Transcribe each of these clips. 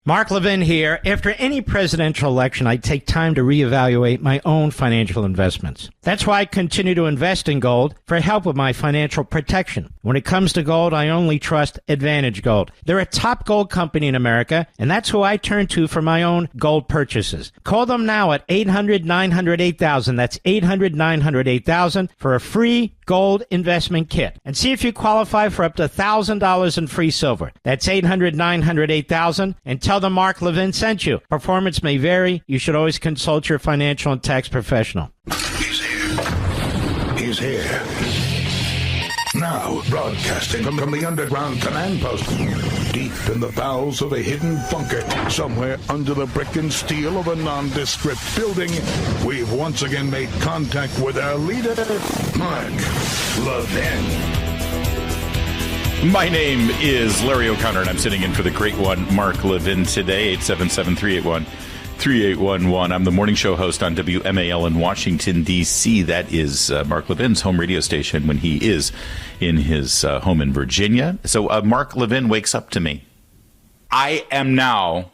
Mark Levin here. After any presidential election, I take time to reevaluate my own financial investments. That's why I continue to invest in gold for help with my financial protection. When it comes to gold, I only trust Advantage Gold. They're a top gold company in America, and that's who I turn to for my own gold purchases. Call them now at 800-900-8000. That's 800-900-8000 for a free gold investment kit. And see if you qualify for up to $1,000 in free silver. That's 800-900-8000. And tell them Mark Levin sent you. Performance may vary. You should always consult your financial and tax professional. He's here. He's here. Now, broadcasting from the underground command post, deep in the bowels of a hidden bunker, somewhere under the brick and steel of a nondescript building, we've once again made contact with our leader, Mark Levin. My name is Larry O'Connor, and I'm sitting in for the great one, Mark Levin, today, 877-381-3811. I'm the morning show host on WMAL in Washington, D.C. That is Mark Levin's home radio station when he is in his home in Virginia. So Mark Levin wakes up to me. I am now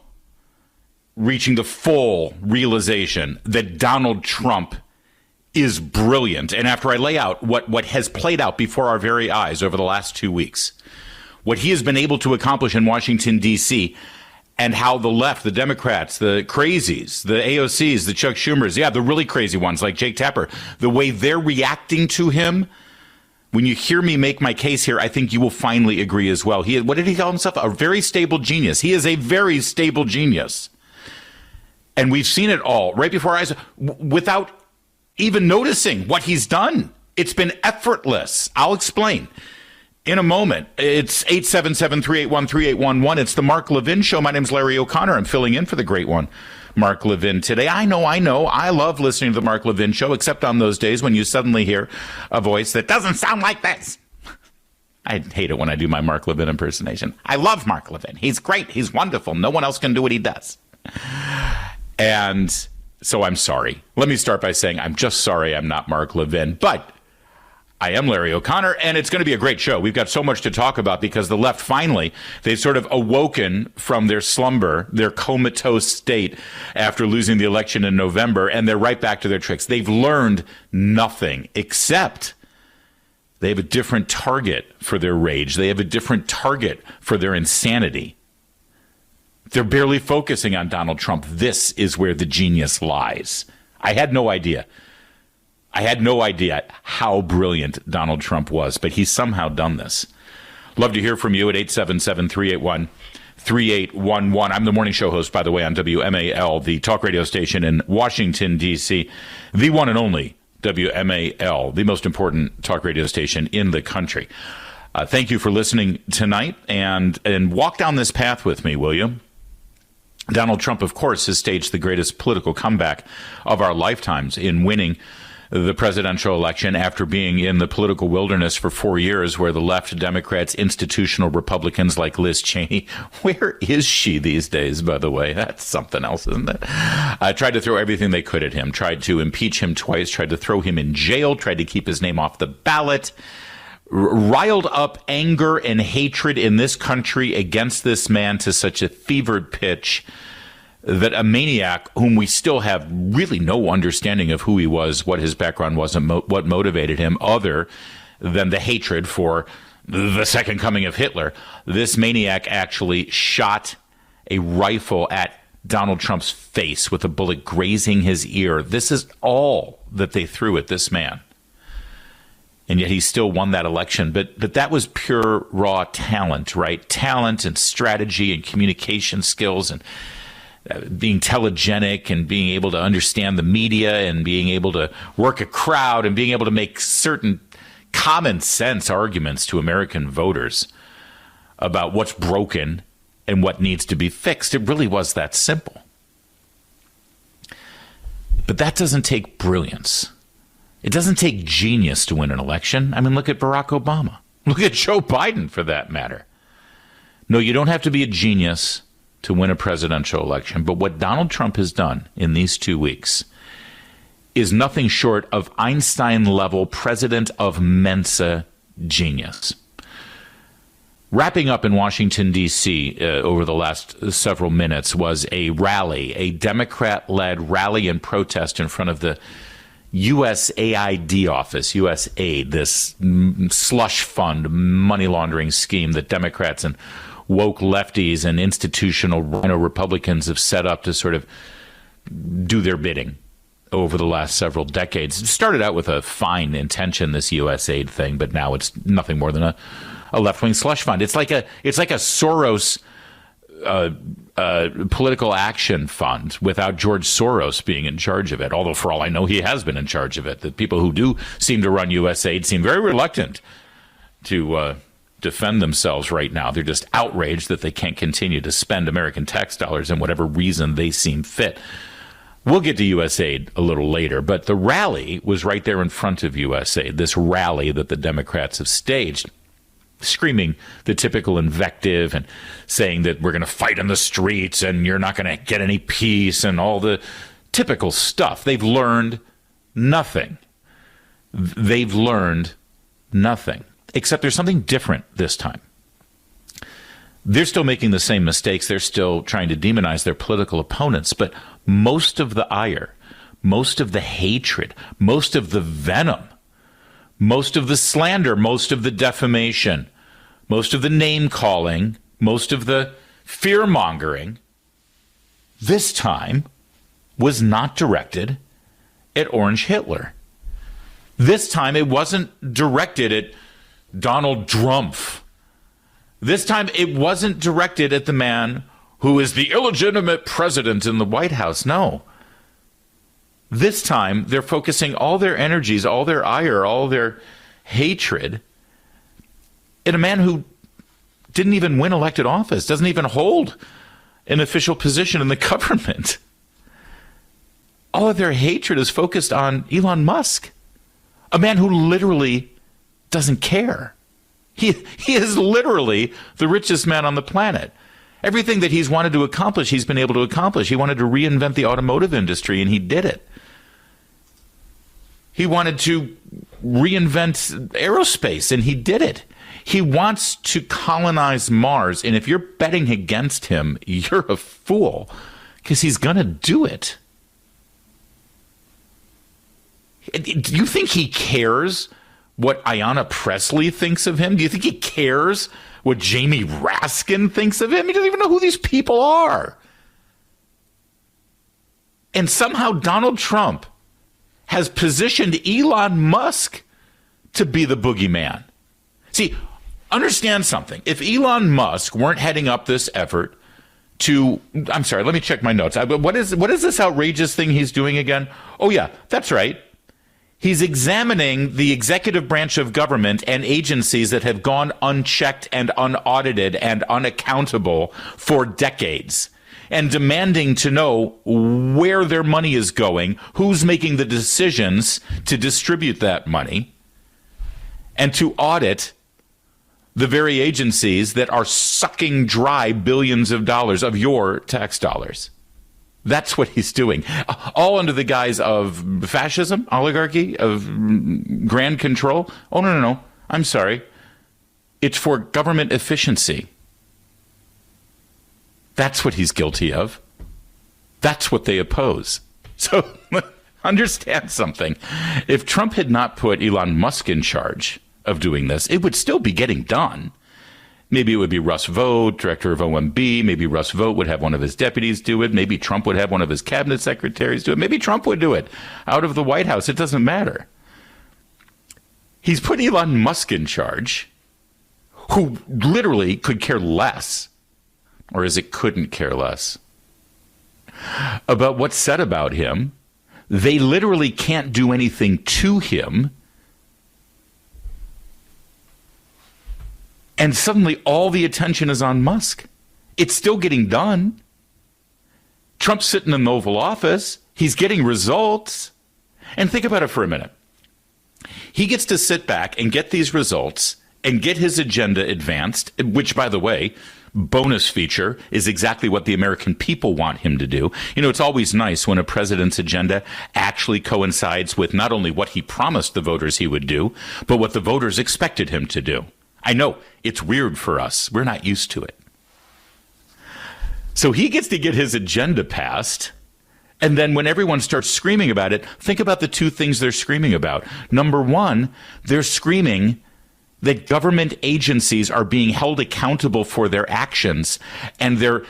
reaching the full realization that Donald Trump is brilliant. And after I lay out what has played out before our very eyes over the last 2 weeks, what he has been able to accomplish in Washington, D.C., and how the left, the Democrats, the crazies, the AOCs, the Chuck Schumers, the really crazy ones like Jake Tapper, the way they're reacting to him, when you hear me make my case here, I think you will finally agree as well. What did he call himself? A very stable genius. He is a very stable genius. And we've seen it all right before our eyes without even noticing what he's done. It's been effortless. I'll explain in a moment. It's 877-381-3811. It's the Mark Levin Show. My name's Larry O'Connor. I'm filling in for the great one, Mark Levin, today. I know. I love listening to the Mark Levin Show, except on those days when you suddenly hear a voice that doesn't sound like this. I hate it when I do my Mark Levin impersonation. I love Mark Levin. He's great. He's wonderful. No one else can do what he does. And so I'm sorry. Let me start by saying I'm just sorry I'm not Mark Levin, but I am Larry O'Connor, and it's going to be a great show. We've got so much to talk about because the left finally, they've sort of awoken from their slumber, their comatose state after losing the election in November, and they're right back to their tricks. They've learned nothing except they have a different target for their rage. They have a different target for their insanity. They're barely focusing on Donald Trump. This is where the genius lies. I had no idea how brilliant Donald Trump was, but he's somehow done this. Love to hear from you at 877-381-3811. I'm the morning show host, by the way, on WMAL, the talk radio station in Washington, D.C., the one and only WMAL, the most important talk radio station in the country. Thank you for listening tonight, and walk down this path with me, will you? Donald Trump, of course, has staged the greatest political comeback of our lifetimes in winning the presidential election after being in the political wilderness for 4 years, where the left, Democrats, institutional Republicans like Liz Cheney, where is she these days, by the way? That's something else, isn't it? Tried to throw everything they could at him, tried to impeach him twice, tried to throw him in jail, tried to keep his name off the ballot, riled up anger and hatred in this country against this man to such a fevered pitch that a maniac whom we still have really no understanding of who he was, what his background was, and what motivated him other than the hatred for the second coming of Hitler. This maniac actually shot a rifle at Donald Trump's face with a bullet grazing his ear. This is all that they threw at this man. And yet he still won that election. But that was pure, raw talent, right? Talent and strategy and communication skills and being telegenic and being able to understand the media and being able to work a crowd and being able to make certain common sense arguments to American voters about what's broken and what needs to be fixed. It really was that simple. But that doesn't take brilliance. It doesn't take genius to win an election. I mean, look at Barack Obama. Look at Joe Biden, for that matter. No, you don't have to be a genius to win a presidential election. But what Donald Trump has done in these 2 weeks is nothing short of Einstein-level president of Mensa genius. Wrapping up in Washington, D.C. Over the last several minutes was a rally, a Democrat-led rally and protest in front of the USAID office, USAID, this slush fund money laundering scheme that Democrats and woke lefties and institutional rhino Republicans have set up to sort of do their bidding over the last several decades. It started out with a fine intention, this USAID thing, but now it's nothing more than a left-wing slush fund. It's like a Soros political action fund without George Soros being in charge of it, although for all I know he has been in charge of it. The people who do seem to run USAID seem very reluctant to defend themselves right now. They're just outraged that they can't continue to spend American tax dollars in whatever reason they seem fit. We'll get to USAID a little later, but the rally was right there in front of USAID, this rally that the Democrats have staged, screaming the typical invective and saying that we're going to fight in the streets and you're not going to get any peace and all the typical stuff. They've learned nothing. They've learned nothing, except there's something different this time. They're still making the same mistakes. They're still trying to demonize their political opponents, but most of the ire, most of the hatred, most of the venom, most of the slander, most of the defamation, most of the name-calling, most of the fear-mongering, this time was not directed at Orange Hitler. This time it wasn't directed at Donald Trump. This time it wasn't directed at the man who is the illegitimate president in the White House. No. This time, they're focusing all their energies, all their ire, all their hatred at a man who didn't even win elected office, doesn't even hold an official position in the government. All of their hatred is focused on Elon Musk, a man who literally doesn't care. He is literally the richest man on the planet. Everything that he's wanted to accomplish, he's been able to accomplish. He wanted to reinvent the automotive industry, and he did it. He wanted to reinvent aerospace, and he did it. He wants to colonize Mars, and if you're betting against him, you're a fool, because he's going to do it. Do you think he cares what Ayanna Pressley thinks of him? Do you think he cares what Jamie Raskin thinks of him? He doesn't even know who these people are. And somehow Donald Trump has positioned Elon Musk to be the boogeyman. See, understand something. If Elon Musk weren't heading up this effort to, I'm sorry, let me check my notes. What is this outrageous thing he's doing again? Oh, yeah, that's right. He's examining the executive branch of government and agencies that have gone unchecked and unaudited and unaccountable for decades, and demanding to know where their money is going, who's making the decisions to distribute that money, and to audit the very agencies that are sucking dry billions of dollars of your tax dollars. That's what he's doing. All under the guise of fascism, oligarchy, of grand control. Oh, no. I'm sorry. It's for government efficiency. That's what he's guilty of. That's what they oppose. So understand something. If Trump had not put Elon Musk in charge of doing this, it would still be getting done. Maybe it would be Russ Vought, director of OMB. Maybe Russ Vought would have one of his deputies do it. Maybe Trump would have one of his cabinet secretaries do it. Maybe Trump would do it out of the White House. It doesn't matter. He's put Elon Musk in charge, who literally could care less, or is it couldn't care less, about what's said about him. They literally can't do anything to him. And suddenly all the attention is on Musk. It's still getting done. Trump's sitting in the Oval Office. He's getting results. And think about it for a minute. He gets to sit back and get these results and get his agenda advanced, which, by the way, bonus feature, is exactly what the American people want him to do. You know, it's always nice when a president's agenda actually coincides with not only what he promised the voters he would do, but what the voters expected him to do. I know it's weird for us. We're not used to it. So he gets to get his agenda passed. And then when everyone starts screaming about it, think about the two things they're screaming about. Number one, they're screaming that government agencies are being held accountable for their actions, and they're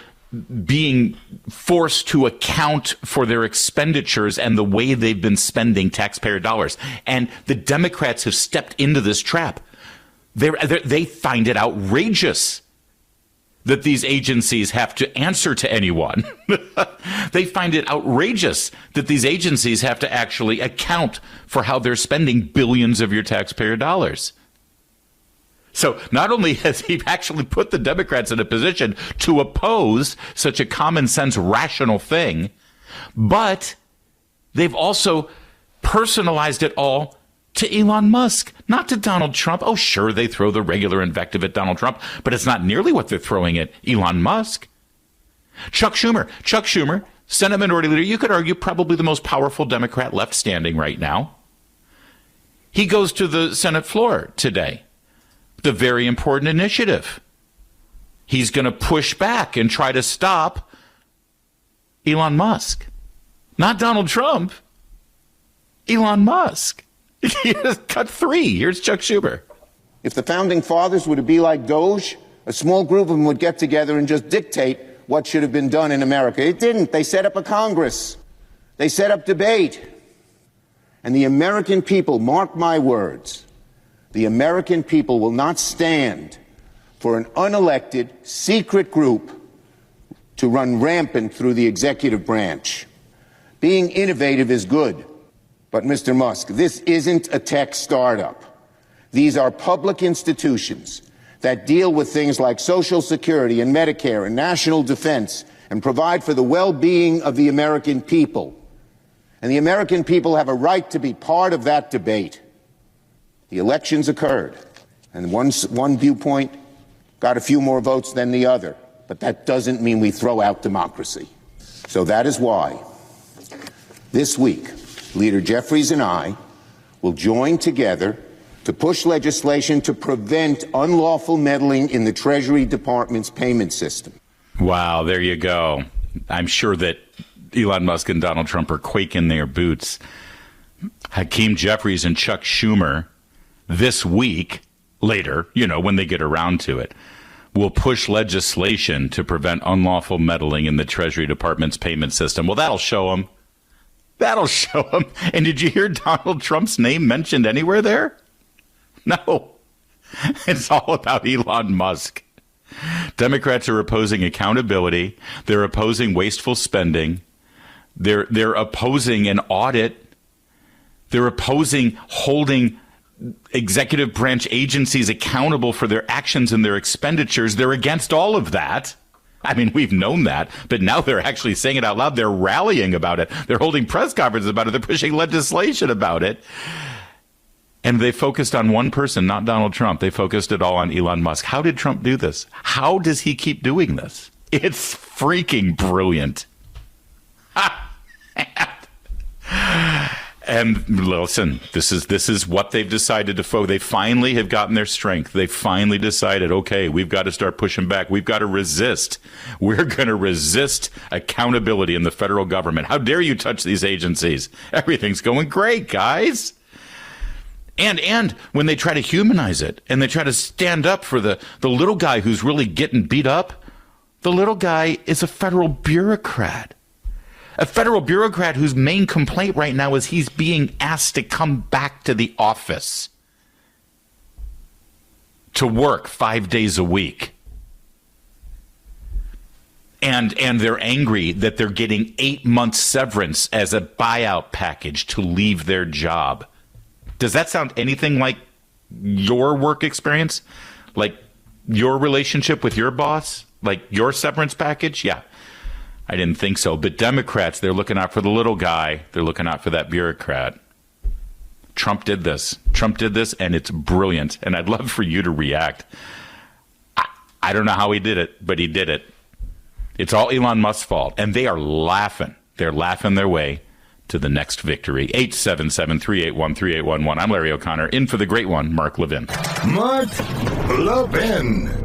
being forced to account for their expenditures and the way they've been spending taxpayer dollars. And the Democrats have stepped into this trap. They find it outrageous that these agencies have to answer to anyone. They find it outrageous that these agencies have to actually account for how they're spending billions of your taxpayer dollars. So not only has he actually put the Democrats in a position to oppose such a common sense, rational thing, but they've also personalized it all to Elon Musk, not to Donald Trump. Oh, sure, they throw the regular invective at Donald Trump, but it's not nearly what they're throwing at Elon Musk. Chuck Schumer, Senate Minority Leader, you could argue probably the most powerful Democrat left standing right now. He goes to the Senate floor today. The very important initiative. He's going to push back and try to stop Elon Musk. Not Donald Trump. Elon Musk. Cut 3. Here's Chuck Schumer. If the founding fathers were to be like Doge, a small group of them would get together and just dictate what should have been done in America. It didn't. They set up a Congress. They set up debate. And the American people, mark my words, the American people will not stand for an unelected, secret group to run rampant through the executive branch. Being innovative is good, but Mr. Musk, this isn't a tech startup. These are public institutions that deal with things like Social Security and Medicare and national defense and provide for the well-being of the American people. And the American people have a right to be part of that debate. The elections occurred, and one viewpoint got a few more votes than the other, but that doesn't mean we throw out democracy. So that is why this week, Leader Jeffries and I will join together to push legislation to prevent unlawful meddling in the Treasury Department's payment system. Wow, there you go. I'm sure that Elon Musk and Donald Trump are quaking their boots. Hakeem Jeffries and Chuck Schumer this week, later, when they get around to it, will push legislation to prevent unlawful meddling in the Treasury Department's payment system. Well, that'll show them. That'll show them. And did you hear Donald Trump's name mentioned anywhere there? No. It's all about Elon Musk. Democrats are opposing accountability. They're opposing wasteful spending. They're opposing an audit. They're opposing holding executive branch agencies accountable for their actions and their expenditures. They're against all of that. I mean, we've known that, but now they're actually saying it out loud. They're rallying about it. They're holding press conferences about it. They're pushing legislation about it. And they focused on one person, not Donald Trump. They focused it all on Elon Musk. How did Trump do this? How does he keep doing this? It's freaking brilliant. And listen, this is what they've decided to focus. They finally have gotten their strength. They finally decided, okay, we've got to start pushing back. We've got to resist. We're going to resist accountability in the federal government. How dare you touch these agencies? Everything's going great, guys. And when they try to humanize it and they try to stand up for the little guy who's really getting beat up, the little guy is a federal bureaucrat. A federal bureaucrat whose main complaint right now is he's being asked to come back to the office to work 5 days a week. And they're angry that they're getting 8 months severance as a buyout package to leave their job. Does that sound anything like your work experience? Like your relationship with your boss? Like your severance package? Yeah. I didn't think so. But Democrats, they're looking out for the little guy. They're looking out for that bureaucrat. Trump did this. And it's brilliant. And I'd love for you to react. I don't know how he did it, but he did it. It's all Elon Musk's fault. And they are laughing. They're laughing their way to the next victory. 877-381-3811. I'm Larry O'Connor, in for the great one, Mark Levin. Mark Levin.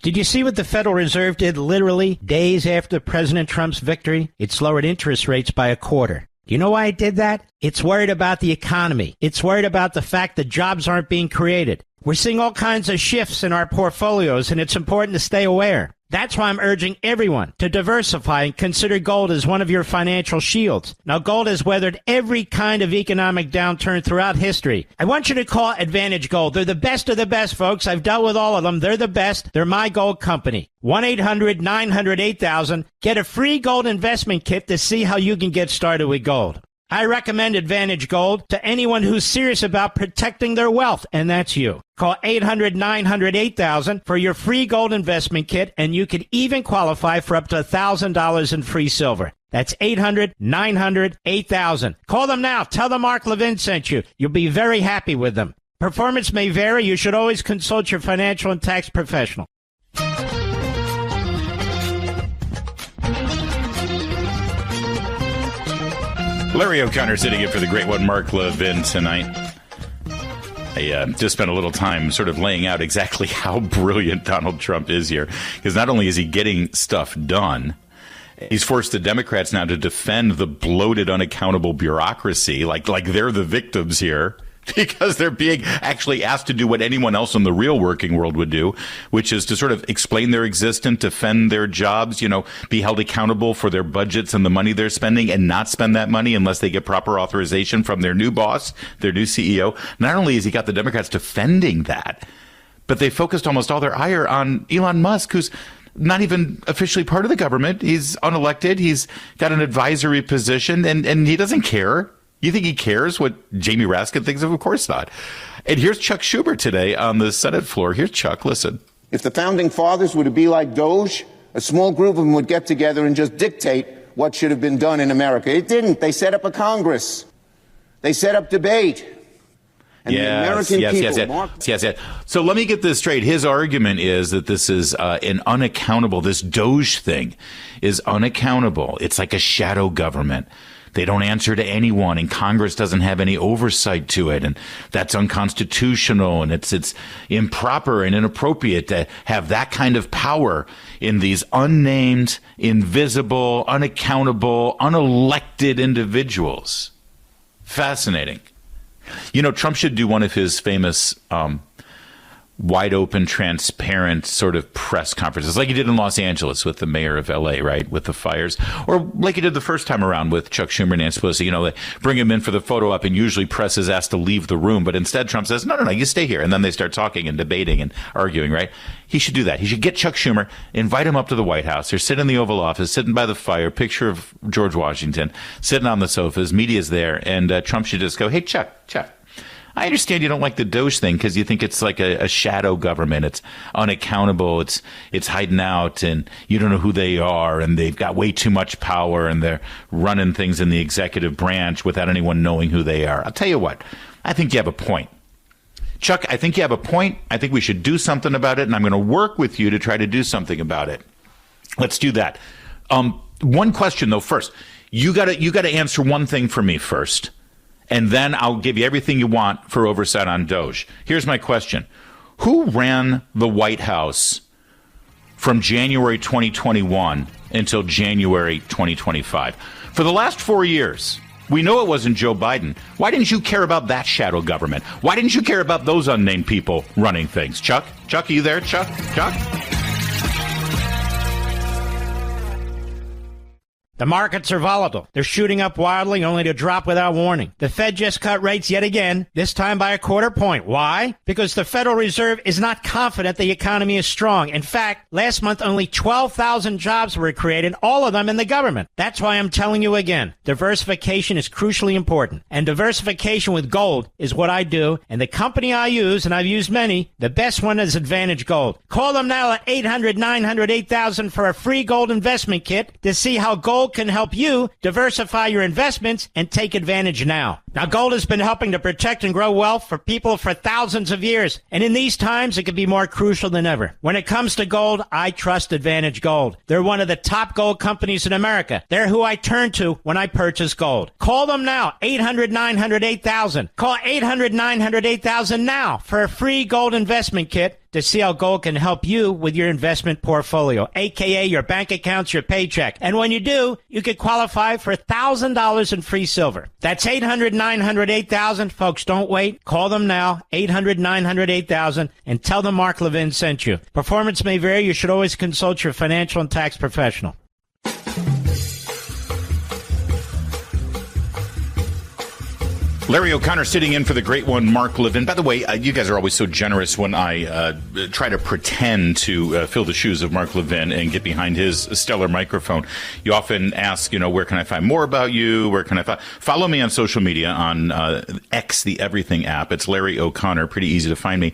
Did you see what the Federal Reserve did literally days after President Trump's victory? It's lowered interest rates by a quarter. Do you know why it did that? It's worried about the economy. It's worried about the fact that jobs aren't being created. We're seeing all kinds of shifts in our portfolios, and it's important to stay aware. That's why I'm urging everyone to diversify and consider gold as one of your financial shields. Now, gold has weathered every kind of economic downturn throughout history. I want you to call Advantage Gold. They're the best of the best, folks. I've dealt with all of them. They're the best. They're my gold company. 1-800-900-8000. Get a free gold investment kit to see how you can get started with gold. I recommend Advantage Gold to anyone who's serious about protecting their wealth, and that's you. Call 800-900-8000 for your free gold investment kit, and you could even qualify for up to $1,000 in free silver. That's 800-900-8000. Call them now. Tell them Mark Levin sent you. You'll be very happy with them. Performance may vary. You should always consult your financial and tax professional. Larry O'Connor sitting in for the great one, Mark Levin, tonight. I just spent a little time sort of laying out exactly how brilliant Donald Trump is here. Because not only is he getting stuff done, he's forced the Democrats now to defend the bloated, unaccountable bureaucracy, like they're the victims here. Because they're being actually asked to do what anyone else in the real working world would do, which is to sort of explain their existence, defend their jobs, be held accountable for their budgets and the money they're spending, and not spend that money unless they get proper authorization from their new boss, their new CEO. Not only has he got the Democrats defending that, but they focused almost all their ire on Elon Musk, who's not even officially part of the government. He's unelected. He's got an advisory position, and he doesn't care. You think he cares what Jamie Raskin thinks of? Of course not. And here's Chuck Schumer today on the Senate floor. Here's Chuck. Listen. If the founding fathers were to be like Doge, a small group of them would get together and just dictate what should have been done in America. It didn't. They set up a Congress. They set up debate. And the American people. Yes. So let me get this straight. His argument is that this is an unaccountable, this Doge thing is unaccountable. It's like a shadow government. They don't answer to anyone, and Congress doesn't have any oversight to it, and that's unconstitutional, and it's improper and inappropriate to have that kind of power in these unnamed, invisible, unaccountable, unelected individuals. Fascinating. Trump should do one of his famous wide open, transparent sort of press conferences, like he did in Los Angeles with the mayor of L.A., right, with the fires, or like he did the first time around with Chuck Schumer and Nancy Pelosi. They bring him in for the photo op, and usually press is asked to leave the room, but instead Trump says, no, you stay here, and then they start talking and debating and arguing, right? He should do that. He should get Chuck Schumer, invite him up to the White House. They're sitting in the Oval Office, sitting by the fire, picture of George Washington, sitting on the sofas, media's there, and Trump should just go, hey, Chuck, I understand you don't like the Doge thing because you think it's like a shadow government. It's unaccountable. It's hiding out, and you don't know who they are, and they've got way too much power, and they're running things in the executive branch without anyone knowing who they are. I'll tell you what, I think you have a point. Chuck, I think you have a point. I think we should do something about it, and I'm going to work with you to try to do something about it. Let's do that. One question, though, first. You got to answer one thing for me first. And then I'll give you everything you want for oversight on Doge. Here's my question. Who ran the White House from January 2021 until January 2025? For the last 4 years, we know it wasn't Joe Biden. Why didn't you care about that shadow government? Why didn't you care about those unnamed people running things? Chuck, are you there? Chuck? The markets are volatile. They're shooting up wildly only to drop without warning. The Fed just cut rates yet again, this time by a quarter point. Why? Because the Federal Reserve is not confident the economy is strong. In fact, last month only 12,000 jobs were created, all of them in the government. That's why I'm telling you again, diversification is crucially important. And diversification with gold is what I do. And the company I use, and I've used many, the best one is Advantage Gold. Call them now at 800-900-8000 for a free gold investment kit to see how gold can help you diversify your investments and take advantage now. Now, gold has been helping to protect and grow wealth for people for thousands of years. And in these times, it can be more crucial than ever. When it comes to gold, I trust Advantage Gold. They're one of the top gold companies in America. They're who I turn to when I purchase gold. Call them now, 800-900-8000. Call 800-900-8000 now for a free gold investment kit to see how gold can help you with your investment portfolio, a.k.a. your bank accounts, your paycheck. And when you do, you could qualify for $1,000 in free silver. That's 800-900-8000. Folks, don't wait. Call them now, 800-900-8000, and tell them Mark Levin sent you. Performance may vary. You should always consult your financial and tax professional. Larry O'Connor sitting in for the great one, Mark Levin. By the way, you guys are always so generous when I try to pretend to fill the shoes of Mark Levin and get behind his stellar microphone. You often ask, where can I find more about you? Where can I follow me on social media on X, the Everything app. It's Larry O'Connor. Pretty easy to find me.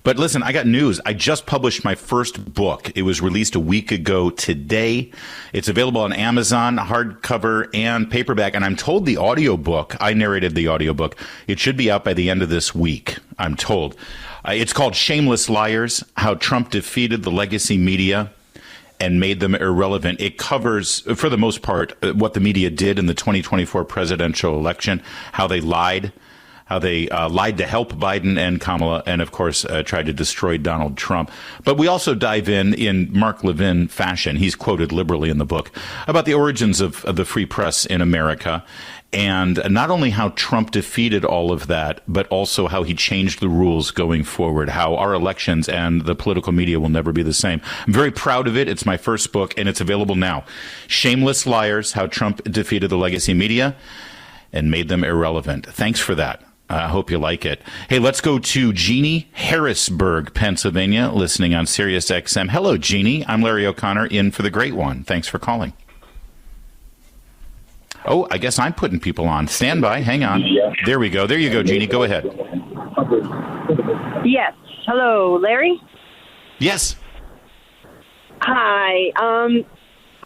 But listen, I got news. I just published my first book. It was released a week ago today. It's available on Amazon, hardcover and paperback. And I'm told the audiobook, I narrated the audiobook, it should be out by the end of this week, I'm told. It's called Shameless Liars, How Trump Defeated the Legacy Media and Made Them Irrelevant. It covers, for the most part, what the media did in the 2024 presidential election, how they lied to help Biden and Kamala, and of course, tried to destroy Donald Trump. But we also dive in Mark Levin fashion. He's quoted liberally in the book about the origins of the free press in America. And not only how Trump defeated all of that, but also how he changed the rules going forward, how our elections and the political media will never be the same. I'm very proud of it. It's my first book, and it's available now. Shameless Liars, How Trump Defeated the Legacy Media and Made Them Irrelevant. Thanks for that. I hope you like it. Hey, let's go to Jeannie, Harrisburg, Pennsylvania, listening on Sirius XM. Hello, Jeannie. I'm Larry O'Connor, in for the great one. Thanks for calling. Oh, I guess I'm putting people on. Stand by. Hang on. There we go. There you go, Jeannie. Go ahead. Yes. Hello, Larry? Yes. Hi.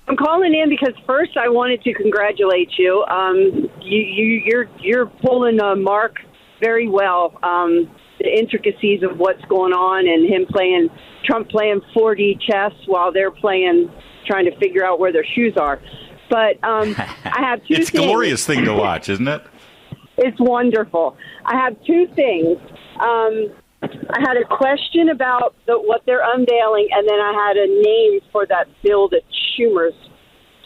I'm calling in because first I wanted to congratulate you. You're pulling Mark very well. The intricacies of what's going on and Trump playing 4D chess while they're trying to figure out where their shoes are. But I have two things. It's a glorious thing to watch, isn't it? It's wonderful. I have two things. I had a question about what they're unveiling, and then I had a name for that bill that Schumer's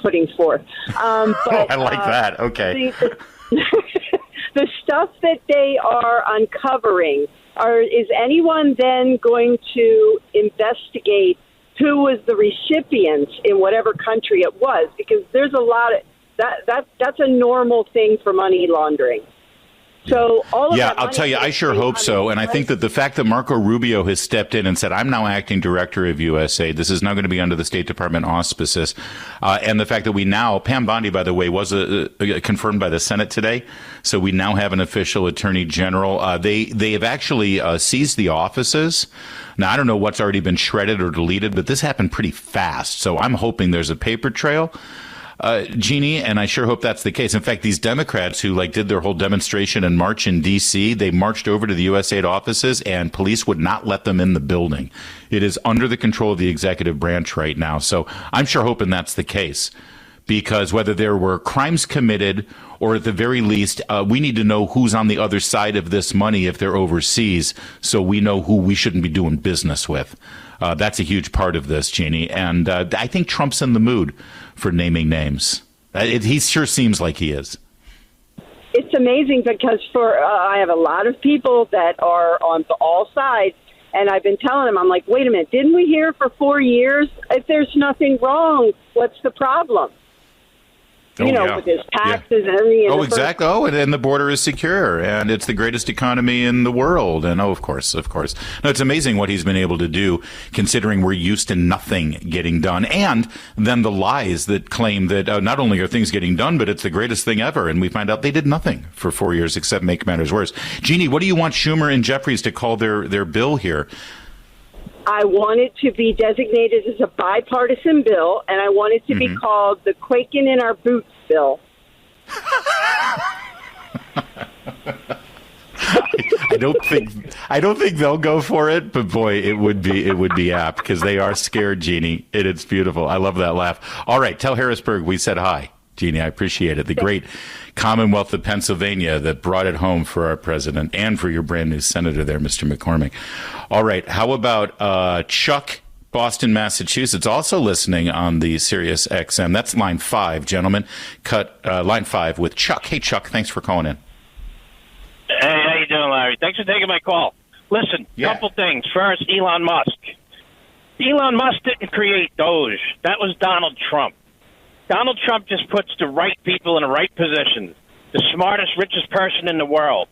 putting forth. But, I like that. Okay. The stuff that they are uncovering, is anyone then going to investigate who was the recipient in whatever country it was? Because there's a lot of that's a normal thing for money laundering. So all of that I'll tell you, I sure hope so. And I think that the fact that Marco Rubio has stepped in and said, I'm now acting director of USAID, this is now going to be under the State Department auspices. And the fact that we now, Pam Bondi, by the way, was confirmed by the Senate today. So we now have an official attorney general. They have actually seized the offices. Now, I don't know what's already been shredded or deleted, but this happened pretty fast. So I'm hoping there's a paper trail. Jeannie, and I sure hope that's the case. In fact, these Democrats who did their whole demonstration and march in D.C., they marched over to the USAID offices and police would not let them in the building. It is under the control of the executive branch right now. So I'm sure hoping that's the case, because whether there were crimes committed or at the very least, we need to know who's on the other side of this money if they're overseas, so we know who we shouldn't be doing business with. That's a huge part of this, Jeannie. And I think Trump's in the mood for naming names. He sure seems like he is. It's amazing because I have a lot of people that are on all sides, and I've been telling them, I'm like, wait a minute, didn't we hear for 4 years? If there's nothing wrong, what's the problem? With his taxes and everything. Oh, exactly. And the border is secure, and it's the greatest economy in the world. And of course. No, it's amazing what he's been able to do, considering we're used to nothing getting done. And then the lies that claim that not only are things getting done, but it's the greatest thing ever. And we find out they did nothing for 4 years except make matters worse. Jeannie, what do you want Schumer and Jeffries to call their bill here? I want it to be designated as a bipartisan bill, and I want it to be called the Quaking in Our Boots bill. I don't think they'll go for it, but boy, it would be apt because they are scared, Jeannie. It's beautiful. I love that laugh. All right, tell Harrisburg we said hi, Jeannie. I appreciate it. The great Commonwealth of Pennsylvania that brought it home for our president and for your brand new senator there, Mr. McCormick. All right, how about Chuck, Boston, Massachusetts, also listening on the Sirius XM. That's line 5, gentlemen. Cut line 5 with Chuck. Hey, Chuck, thanks for calling in. Hey, how you doing, Larry? Thanks for taking my call. Listen, couple things. First, Elon Musk. Elon Musk didn't create Doge. That was Donald Trump. Donald Trump just puts the right people in the right positions. The smartest, richest person in the world.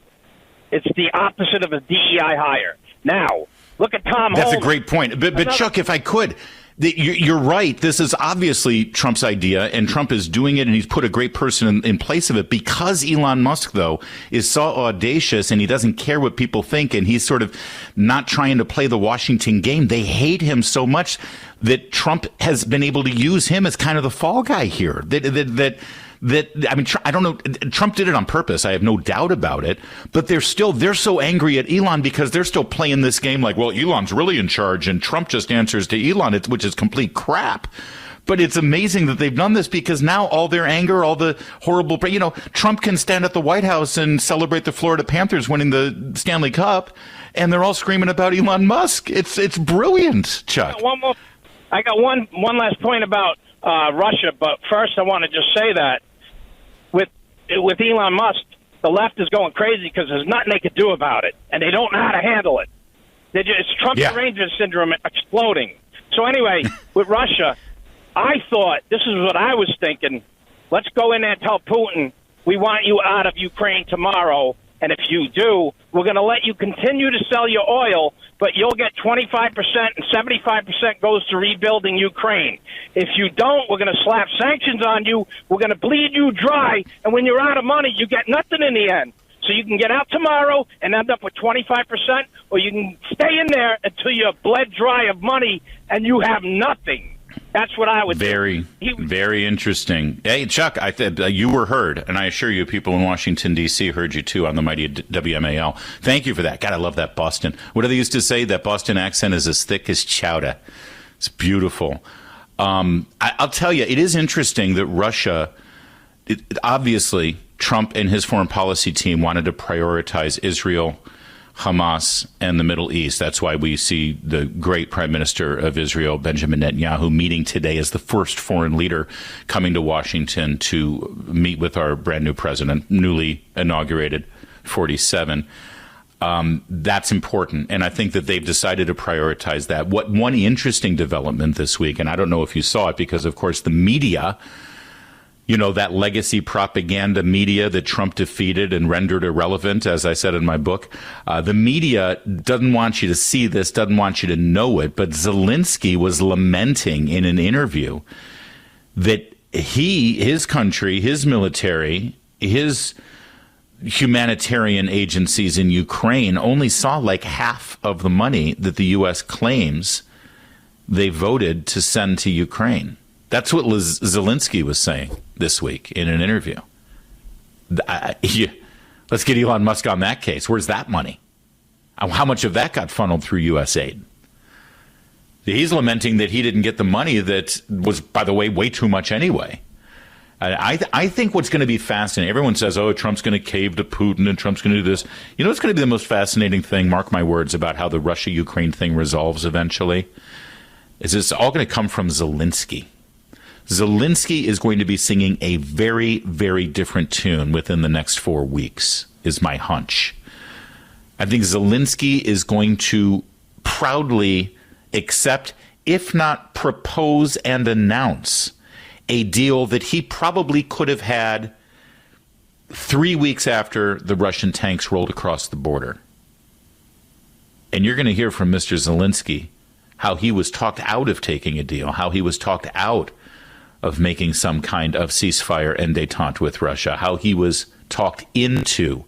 It's the opposite of a DEI hire. Now, look at Tom That's Holman. a great point. But Chuck, if I could, you're right. This is obviously Trump's idea, and Trump is doing it, and he's put a great person in place of it. Because Elon Musk, though, is so audacious, and he doesn't care what people think, and he's sort of not trying to play the Washington game. They hate him so much that Trump has been able to use him as kind of the fall guy here. I mean, I don't know. Trump did it on purpose. I have no doubt about it. But they're so angry at Elon because they're still playing this game like, well, Elon's really in charge and Trump just answers to Elon, which is complete crap. But it's amazing that they've done this because now all their anger, all the horrible, Trump can stand at the White House and celebrate the Florida Panthers winning the Stanley Cup, and they're all screaming about Elon Musk. It's brilliant, Chuck. I got one last point about Russia, but first I want to just say that with Elon Musk, the left is going crazy because there's nothing they could do about it, and they don't know how to handle it. It's Trump derangement syndrome exploding. So anyway, with Russia, I thought, this is what I was thinking, let's go in there and tell Putin, we want you out of Ukraine tomorrow, and if you do, we're going to let you continue to sell your oil, but you'll get 25% and 75% goes to rebuilding Ukraine. If you don't, we're going to slap sanctions on you. We're going to bleed you dry. And when you're out of money, you get nothing in the end. So you can get out tomorrow and end up with 25%, or you can stay in there until you're bled dry of money and you have nothing. That's what I would do. Very interesting. Hey, Chuck, you were heard, and I assure you people in Washington, D.C. heard you, too, on the mighty WMAL. Thank you for that. God, I love that Boston. What do they used to say? That Boston accent is as thick as chowder. It's beautiful. I'll tell you, it is interesting that Russia, obviously, Trump and his foreign policy team wanted to prioritize Israel, Hamas, and the Middle East. That's why we see the great Prime Minister of Israel, Benjamin Netanyahu, meeting today as the first foreign leader coming to Washington to meet with our brand new president, newly inaugurated, 47. That's important, and I think that they've decided to prioritize that. One interesting development this week, and I don't know if you saw it because, of course, the media, that legacy propaganda media that Trump defeated and rendered irrelevant, as I said in my book. The media doesn't want you to see this, doesn't want you to know it, but Zelensky was lamenting in an interview that his country, his military, his humanitarian agencies in Ukraine only saw like half of the money that the U.S. claims they voted to send to Ukraine. That's what Zelensky was saying this week in an interview. Let's get Elon Musk on that case. Where's that money? How much of that got funneled through USAID? He's lamenting that he didn't get the money that was, by the way, way too much anyway. I think what's going to be fascinating, everyone says, oh, Trump's going to cave to Putin and Trump's going to do this. It's going to be the most fascinating thing, mark my words, about how the Russia-Ukraine thing resolves eventually, is it's all going to come from Zelensky. Zelensky is going to be singing a very, very different tune within the next 4 weeks, is my hunch. I think Zelensky is going to proudly accept, if not propose and announce, a deal that he probably could have had 3 weeks after the Russian tanks rolled across the border. And you're going to hear from Mr. Zelensky how he was talked out of taking a deal, how he was talked out of making some kind of ceasefire and détente with Russia, how he was talked into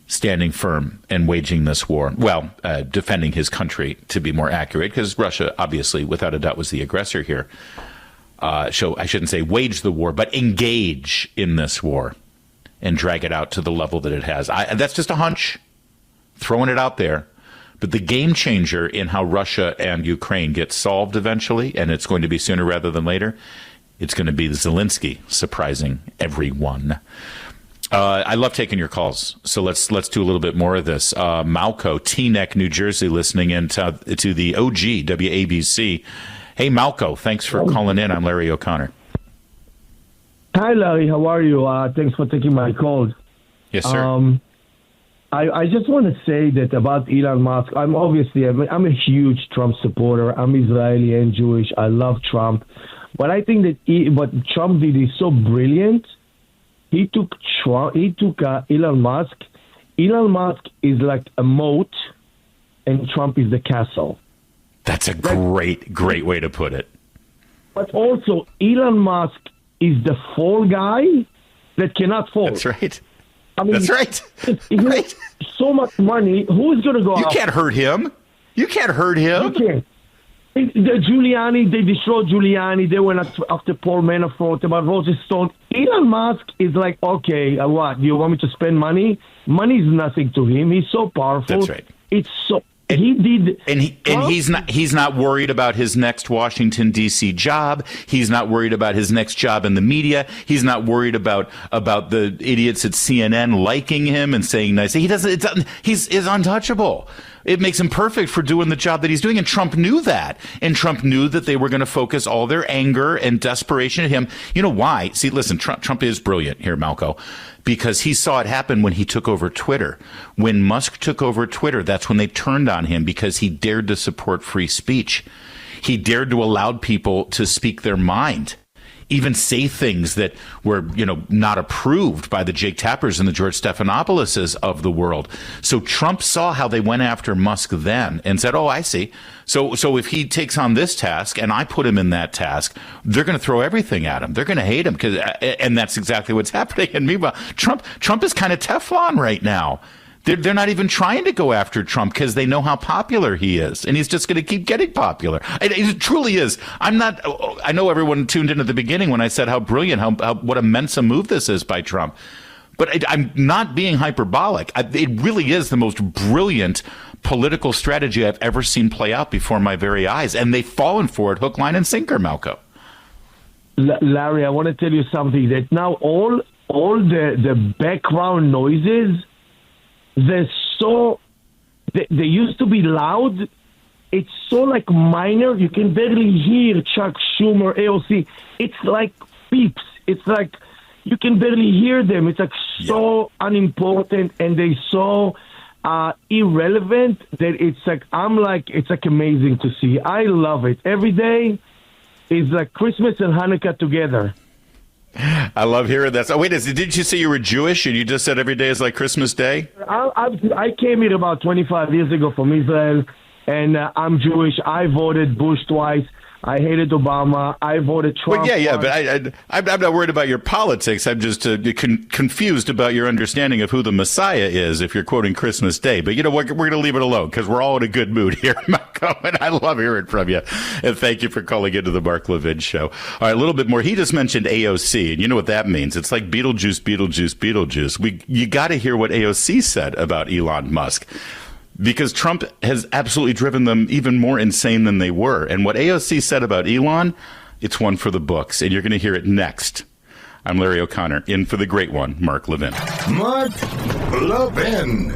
standing firm and waging this war. Well, defending his country, to be more accurate, because Russia, obviously, without a doubt, was the aggressor here. So I shouldn't say wage the war, but engage in this war. and drag it out to the level that it has. That's just a hunch, throwing it out there. But the game changer in how Russia and Ukraine get solved eventually, and it's going to be sooner rather than later, it's going to be Zelensky surprising everyone. I love taking your calls, so let's do a little bit more of this. Malco, Teaneck, New Jersey, listening in to the OG WABC. Hey, Malco, thanks for calling in. I'm Larry O'Connor. Hi, Larry. How are you? Thanks for taking my call. Yes, sir. I just want to say that about Elon Musk. I'm a huge Trump supporter. I'm Israeli and Jewish. I love Trump, but I think that what Trump did is so brilliant. He took Elon Musk. Elon Musk is like a moat, and Trump is the castle. That's a great way to put it. But also, Elon Musk is the fall guy that cannot fall. That's right. I mean, that's right. Right. So much money. Who's going to go? You can't hurt him. You can't hurt him. You can't. Giuliani, they destroyed Giuliani. They went after Paul Manafort, about Roger Stone. Elon Musk is like, okay, what? You want me to spend money? Money is nothing to him. He's so powerful. That's right. It's so. He did, and he's not worried about his next Washington D.C. job. He's not worried about his next job in the media. He's not worried about the idiots at CNN liking him and saying nice. He doesn't. He's untouchable. It makes him perfect for doing the job that he's doing. And Trump knew that. And Trump knew that they were going to focus all their anger and desperation at him. You know why? See, listen, Trump is brilliant here, Malco, because he saw it happen when he took over Twitter. When Musk took over Twitter, that's when they turned on him because he dared to support free speech. He dared to allow people to speak their mind, even say things that were, not approved by the Jake Tappers and the George Stephanopoulos of the world. So Trump saw how they went after Musk then and said, oh, I see. So if he takes on this task and I put him in that task, they're going to throw everything at him. They're going to hate him and that's exactly what's happening. And meanwhile, Trump is kind of Teflon right now. They're not even trying to go after Trump because they know how popular he is, and he's just going to keep getting popular. It truly is. I know everyone tuned in at the beginning when I said how brilliant, what a Mensa move this is by Trump. But I'm not being hyperbolic. It really is the most brilliant political strategy I've ever seen play out before my very eyes, and they've fallen for it hook, line, and sinker, Malco. Larry, I want to tell you something. That now all the background noises, they used to be loud. It's so like minor. You can barely hear Chuck Schumer, AOC. It's like beeps. It's like you can barely hear them. It's like so unimportant, and they so irrelevant that it's like it's like amazing to see. I love it. Every day is like Christmas and Hanukkah together. I love hearing that. So wait, didn't you say you were Jewish and you just said every day is like Christmas Day? I came here about 25 years ago from Israel, and I'm Jewish. I voted Bush twice. I hated Obama. I voted Trump. Well, but I'm not worried about your politics. I'm just confused about your understanding of who the Messiah is if you're quoting Christmas Day. But we're going to leave it alone because we're all in a good mood here, Malcolm, and I love hearing from you. And thank you for calling into the Mark Levin Show. All right, a little bit more. He just mentioned AOC, and you know what that means. It's like Beetlejuice, Beetlejuice, Beetlejuice. You got to hear what AOC said about Elon Musk, because Trump has absolutely driven them even more insane than they were. And what AOC said about Elon, it's one for the books. And you're going to hear it next. I'm Larry O'Connor, in for the great one, Mark Levin. Mark Levin.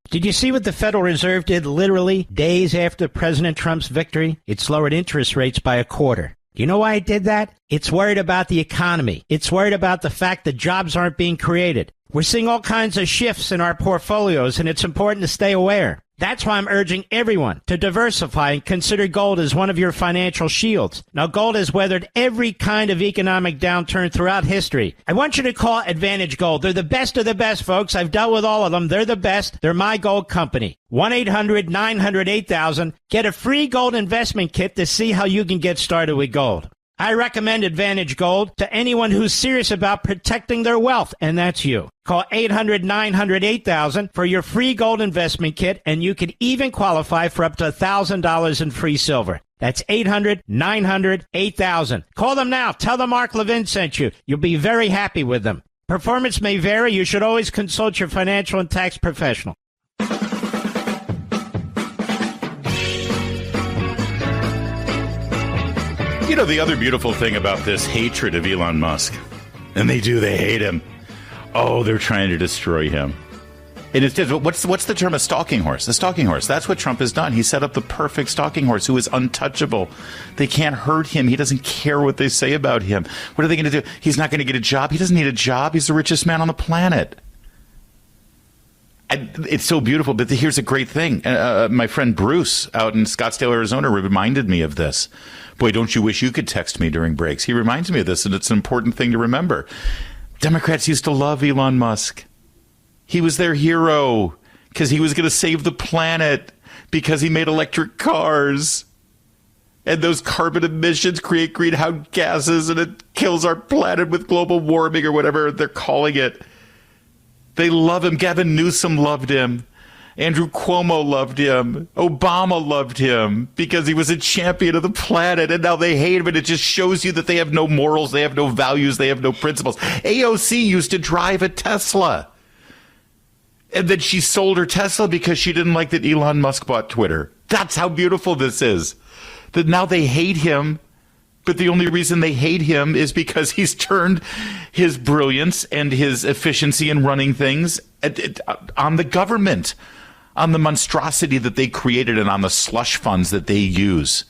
Did you see what the Federal Reserve did literally days after President Trump's victory? It lowered interest rates by a quarter. Do you know why it did that? It's worried about the economy. It's worried about the fact that jobs aren't being created. We're seeing all kinds of shifts in our portfolios, and it's important to stay aware. That's why I'm urging everyone to diversify and consider gold as one of your financial shields. Now, gold has weathered every kind of economic downturn throughout history. I want you to call Advantage Gold. They're the best of the best, folks. I've dealt with all of them. They're the best. They're my gold company. 1-800-900-8000. Get a free gold investment kit to see how you can get started with gold. I recommend Advantage Gold to anyone who's serious about protecting their wealth, and that's you. Call 800-900-8000 for your free gold investment kit, and you can even qualify for up to $1,000 in free silver. That's 800-900-8000. Call them now. Tell them Mark Levin sent you. You'll be very happy with them. Performance may vary. You should always consult your financial and tax professional. You know, the other beautiful thing about this hatred of Elon Musk, and they hate him. Oh, they're trying to destroy him. And it's just, what's the term? A stalking horse. A stalking horse. That's what Trump has done. He set up the perfect stalking horse who is untouchable. They can't hurt him. He doesn't care what they say about him. What are they going to do? He's not going to get a job. He doesn't need a job. He's the richest man on the planet. It's so beautiful. But here's a great thing. My friend Bruce out in Scottsdale, Arizona, reminded me of this. Boy, don't you wish you could text me during breaks? He reminds me of this, and it's an important thing to remember. Democrats used to love Elon Musk. He was their hero because he was going to save the planet because he made electric cars. And those carbon emissions create greenhouse gases, and it kills our planet with global warming or whatever they're calling it. They love him. Gavin Newsom loved him. Andrew Cuomo loved him. Obama loved him because he was a champion of the planet, and now they hate him, and it just shows you that they have no morals, they have no values, they have no principles. AOC used to drive a Tesla, and then she sold her Tesla because she didn't like that Elon Musk bought Twitter. That's how beautiful this is. That now they hate him, but the only reason they hate him is because he's turned his brilliance and his efficiency in running things on the government, on the monstrosity that they created, and on the slush funds that they use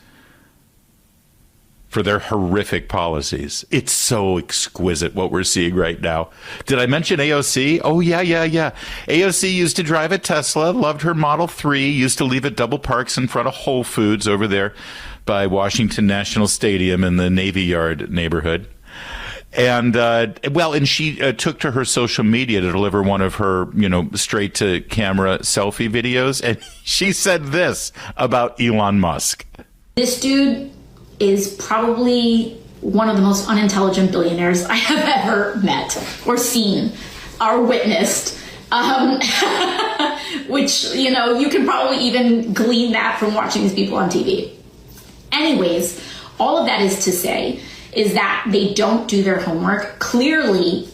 for their horrific policies. It's so exquisite what we're seeing right now. Did I mention AOC? Oh, yeah. AOC used to drive a Tesla, loved her Model 3, used to leave at double parks in front of Whole Foods over there by Washington National Stadium in the Navy Yard neighborhood. And, and she took to her social media to deliver one of her, straight to camera selfie videos. And she said this about Elon Musk. This dude is probably one of the most unintelligent billionaires I have ever met or seen or witnessed. Which, you can probably even glean that from watching these people on TV. Anyways, all of that is to say is that they don't do their homework. Clearly,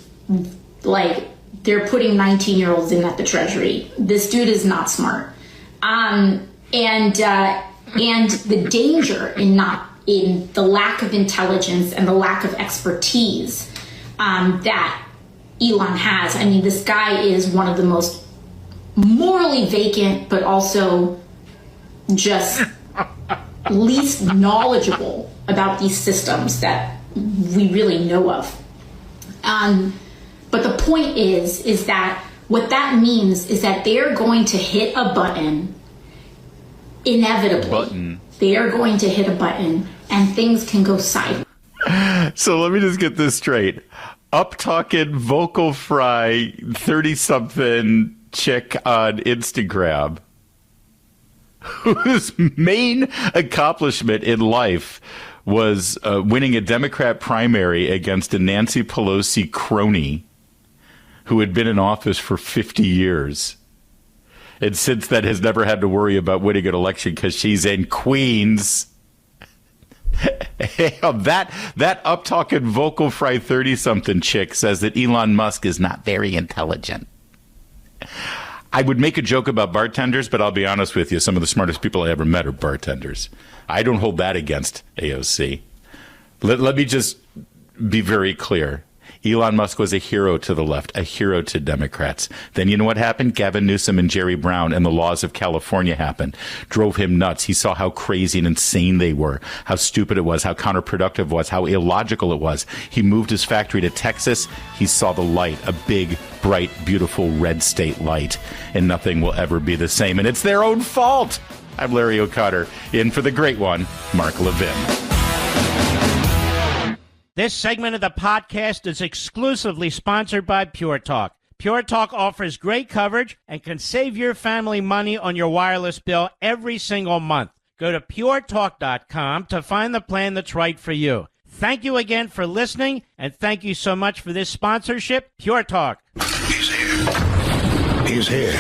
they're putting 19-year-olds in at the Treasury. This dude is not smart. And the danger in the lack of intelligence and the lack of expertise that Elon has. I mean, this guy is one of the most morally vacant, but also just least knowledgeable about these systems that we really know of. But the point is that what that means is that they're going to hit a button inevitably. They are going to hit a button and things can go sideways. So let me just get this straight. Up-talking, vocal fry, 30-something chick on Instagram whose main accomplishment in life was winning a Democrat primary against a Nancy Pelosi crony who had been in office for 50 years. And since then has never had to worry about winning an election because she's in Queens. that up-talking vocal fry 30-something chick says that Elon Musk is not very intelligent. I would make a joke about bartenders, but I'll be honest with you, some of the smartest people I ever met are bartenders. I don't hold that against AOC. Let me just be very clear. Elon Musk was a hero to the left, a hero to Democrats. Then you know what happened? Gavin Newsom and Jerry Brown and the laws of California happened. Drove him nuts. He saw how crazy and insane they were, how stupid it was, how counterproductive it was, how illogical it was. He moved his factory to Texas. He saw the light, a big, bright, beautiful red state light, and nothing will ever be the same. And it's their own fault. I'm Larry O'Connor, in for the great one, Mark Levin. This segment of the podcast is exclusively sponsored by Pure Talk. Pure Talk offers great coverage and can save your family money on your wireless bill every single month. Go to puretalk.com to find the plan that's right for you. Thank you again for listening, and thank you so much for this sponsorship, Pure Talk. He's here. He's here.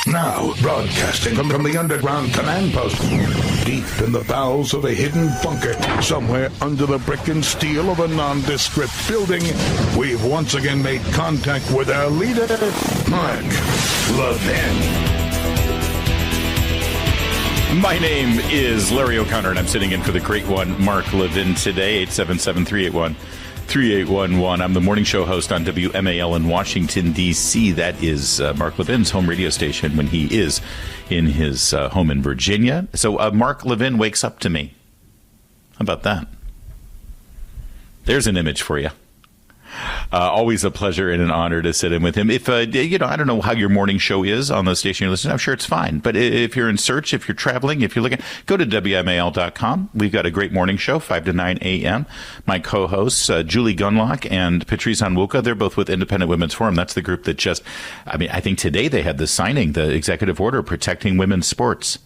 Now, broadcasting from the underground command post, deep in the bowels of a hidden bunker, somewhere under the brick and steel of a nondescript building, we've once again made contact with our leader, Mark Levin. My name is Larry O'Connor, and I'm sitting in for the great one, Mark Levin, today, 877-381-3811. I'm the morning show host on WMAL in Washington, D.C. That is Mark Levin's home radio station when he is in his home in Virginia. So Mark Levin wakes up to me. How about that? There's an image for you. Always a pleasure and an honor to sit in with him. If, I don't know how your morning show is on the station you're listening, I'm sure it's fine. But if you're in search, if you're traveling, if you're looking, go to WMAL.com. We've got a great morning show, 5 to 9 a.m. My co-hosts, Julie Gunlock and Patrice Onwuka, they're both with Independent Women's Forum. That's the group that just, I think today they had the signing, the executive order protecting women's sports.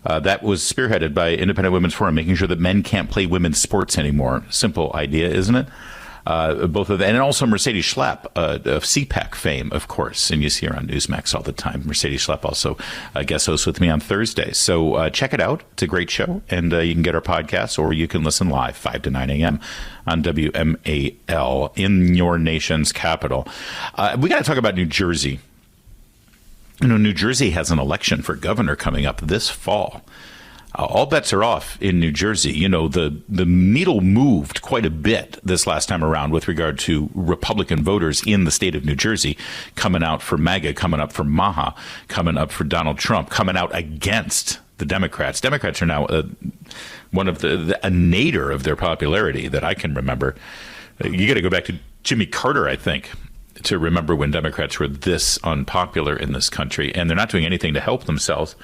That was spearheaded by Independent Women's Forum, making sure that men can't play women's sports anymore. Simple idea, isn't it? Both of them, and also Mercedes Schlapp of CPAC fame, of course, and you see her on Newsmax all the time. Mercedes Schlapp also guest hosts with me on Thursday, so check it out. It's a great show, and you can get our podcast, or you can listen live 5 to 9 a.m. on WMAL in your nation's capital. We got to talk about New Jersey. New Jersey has an election for governor coming up this fall. All bets are off in New Jersey. The needle moved quite a bit this last time around with regard to Republican voters in the state of New Jersey coming out for MAGA, coming up for Maha, coming up for Donald Trump, coming out against the Democrats. Democrats are now one of a nadir of their popularity that I can remember. You got to go back to Jimmy Carter, I think, to remember when Democrats were this unpopular in this country, and they're not doing anything to help themselves.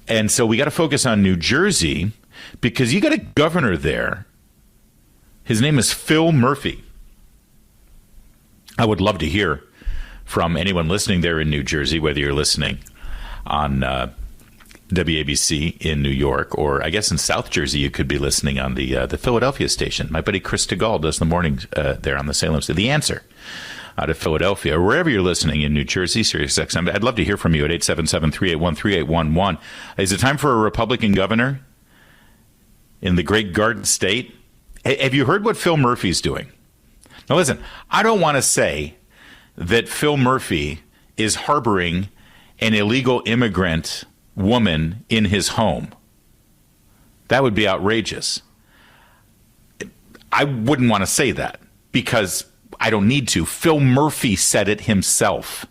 And so we got to focus on New Jersey because you got a governor there. His name is Phil Murphy. I would love to hear from anyone listening there in New Jersey, whether you're listening on WABC in New York, or I guess in South Jersey you could be listening on the Philadelphia station. My buddy Chris DeGaulle does the mornings there on the Salem State. The Answer out of Philadelphia, or wherever you're listening in New Jersey, SiriusXM. I'd love to hear from you at 877-381-3811. Is it time for a Republican governor in the great Garden State? Have you heard what Phil Murphy's doing? Now listen, I don't want to say that Phil Murphy is harboring an illegal immigrant woman in his home. That would be outrageous. I wouldn't want to say that because I don't need to. Phil Murphy said it himself.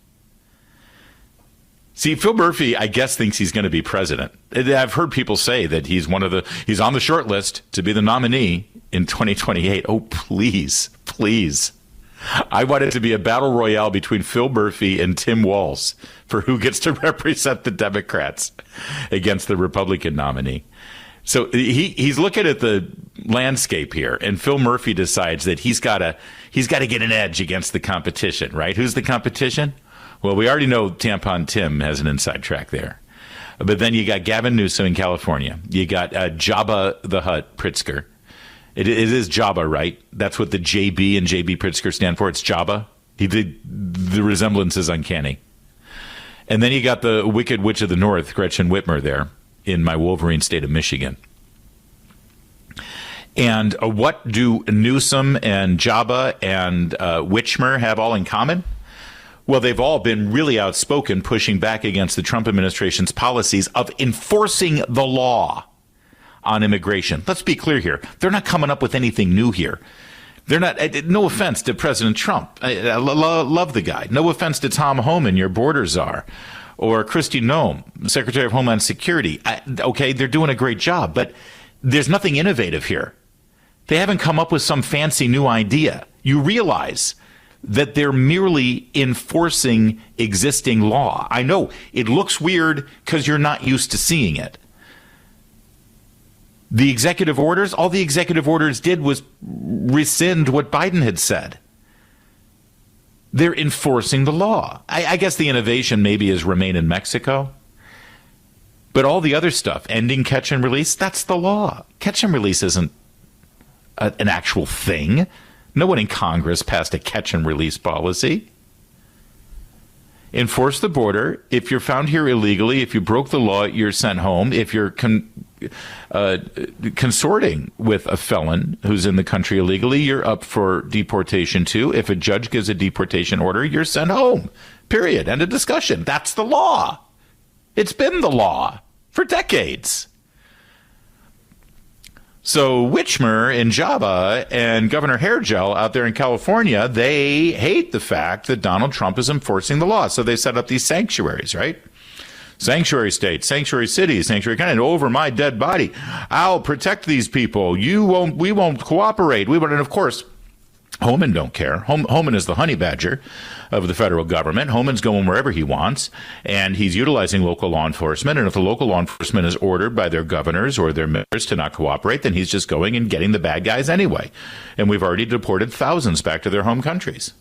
See, Phil Murphy, I guess, thinks he's going to be president. I've heard people say that he's on the short list to be the nominee in 2028. Oh, please, please. I want it to be a battle royale between Phil Murphy and Tim Walz for who gets to represent the Democrats against the Republican nominee. So he's looking at the landscape here, and Phil Murphy decides that he's got to get an edge against the competition, right? Who's the competition? Well, we already know Tampon Tim has an inside track there. But then you got Gavin Newsom in California. You got Jabba the Hutt Pritzker. It is Jabba, right? That's what the JB and JB Pritzker stand for. It's Jabba. The resemblance is uncanny. And then you got the Wicked Witch of the North, Gretchen Whitmer, there in my Wolverine state of Michigan. And what do Newsom and Jabba and Whitmer have all in common? Well, they've all been really outspoken, pushing back against the Trump administration's policies of enforcing the law on immigration. Let's be clear here. They're not coming up with anything new here. They're not. No offense to President Trump. I love the guy. No offense to Tom Homan, your border czar, or Kristi Noem, Secretary of Homeland Security. Okay, they're doing a great job, but there's nothing innovative here. They haven't come up with some fancy new idea. You realize that they're merely enforcing existing law. I know it looks weird because you're not used to seeing it. The executive orders, all the executive orders did was rescind what Biden had said. They're enforcing the law. I guess the innovation maybe is remain in Mexico. But all the other stuff, ending catch and release, that's the law. Catch and release isn't an actual thing. No one in Congress passed a catch and release policy. Enforce the border. If you're found here illegally, if you broke the law, you're sent home. If you're consorting with a felon who's in the country illegally, you're up for deportation too. If a judge gives a deportation order, you're sent home. Period. End of discussion. That's the law. It's been the law for decades. So Whitmer in Java and Governor Hairgel out there in California, they hate the fact that Donald Trump is enforcing the law. So they set up these sanctuaries, right? Sanctuary states, sanctuary cities, sanctuary county, and over my dead body. I'll protect these people. We won't cooperate. And of course, Homan don't care. Homan is the honey badger of the federal government. Homan's going wherever he wants, and he's utilizing local law enforcement. And if the local law enforcement is ordered by their governors or their mayors to not cooperate, then he's just going and getting the bad guys anyway. And we've already deported thousands back to their home countries.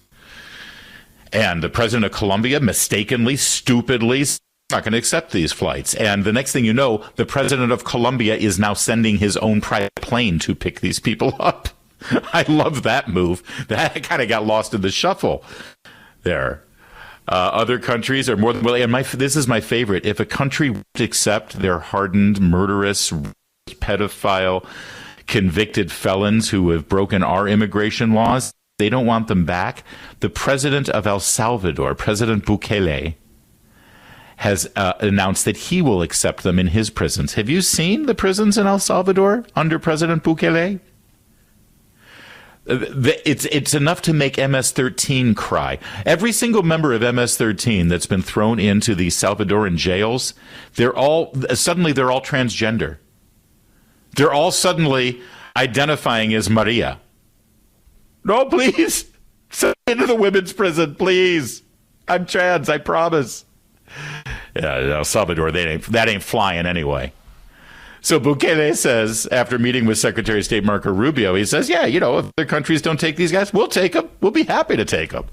And the president of Colombia mistakenly, stupidly, not going to accept these flights. And the next thing you know, the president of Colombia is now sending his own private plane to pick these people up. I love that move. That kind of got lost in the shuffle there. Other countries are more than willing. And this is my favorite. If a country won't accept their hardened, murderous, pedophile, convicted felons who have broken our immigration laws, they don't want them back. The president of El Salvador, President Bukele, has announced that he will accept them in his prisons. Have you seen the prisons in El Salvador under President Bukele? It's enough to make MS-13 cry. Every single member of MS-13 that's been thrown into the Salvadoran jails, they're all transgender. They're all suddenly identifying as Maria. No, please, send me to the women's prison, please. I'm trans, I promise. Yeah, El Salvador, that ain't flying anyway. So Bukele says, after meeting with Secretary of State Marco Rubio, he says, yeah, if other countries don't take these guys, we'll take them. We'll be happy to take them.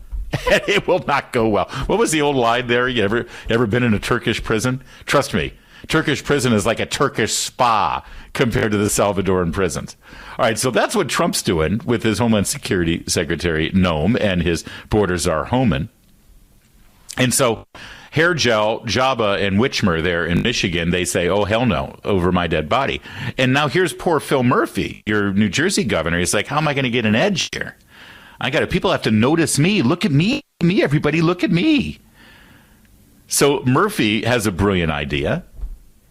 And it will not go well. What was the old line there? You ever been in a Turkish prison? Trust me, Turkish prison is like a Turkish spa compared to the Salvadoran prisons. All right, so that's what Trump's doing with his Homeland Security Secretary Noem and his border czar Homan. And so Hairgel, Jabba, and Whitmer there in Michigan, they say, oh, hell no, over my dead body. And now here's poor Phil Murphy, your New Jersey governor. He's like, how am I going to get an edge here? People have to notice me. Look at me, everybody, look at me. So Murphy has a brilliant idea.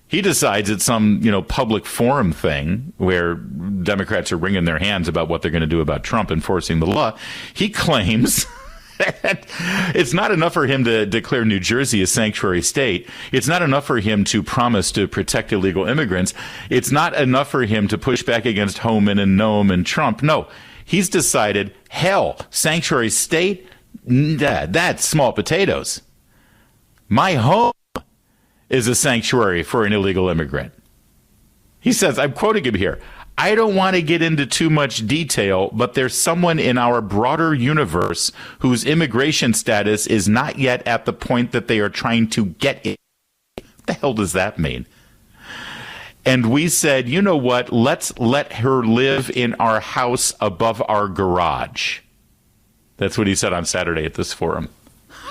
He decides it's some, public forum thing where Democrats are wringing their hands about what they're going to do about Trump enforcing the law. He claims it's not enough for him to declare New Jersey a sanctuary state. It's not enough for him to promise to protect illegal immigrants. It's not enough for him to push back against Homan and Noem and Trump. No, he's decided, hell, sanctuary state, that's small potatoes. My home is a sanctuary for an illegal immigrant. He says, I'm quoting him here, I don't want to get into too much detail, but there's someone in our broader universe whose immigration status is not yet at the point that they are trying to get it. What the hell does that mean? And we said, you know what? Let's let her live in our house above our garage. That's what he said on Saturday at this forum.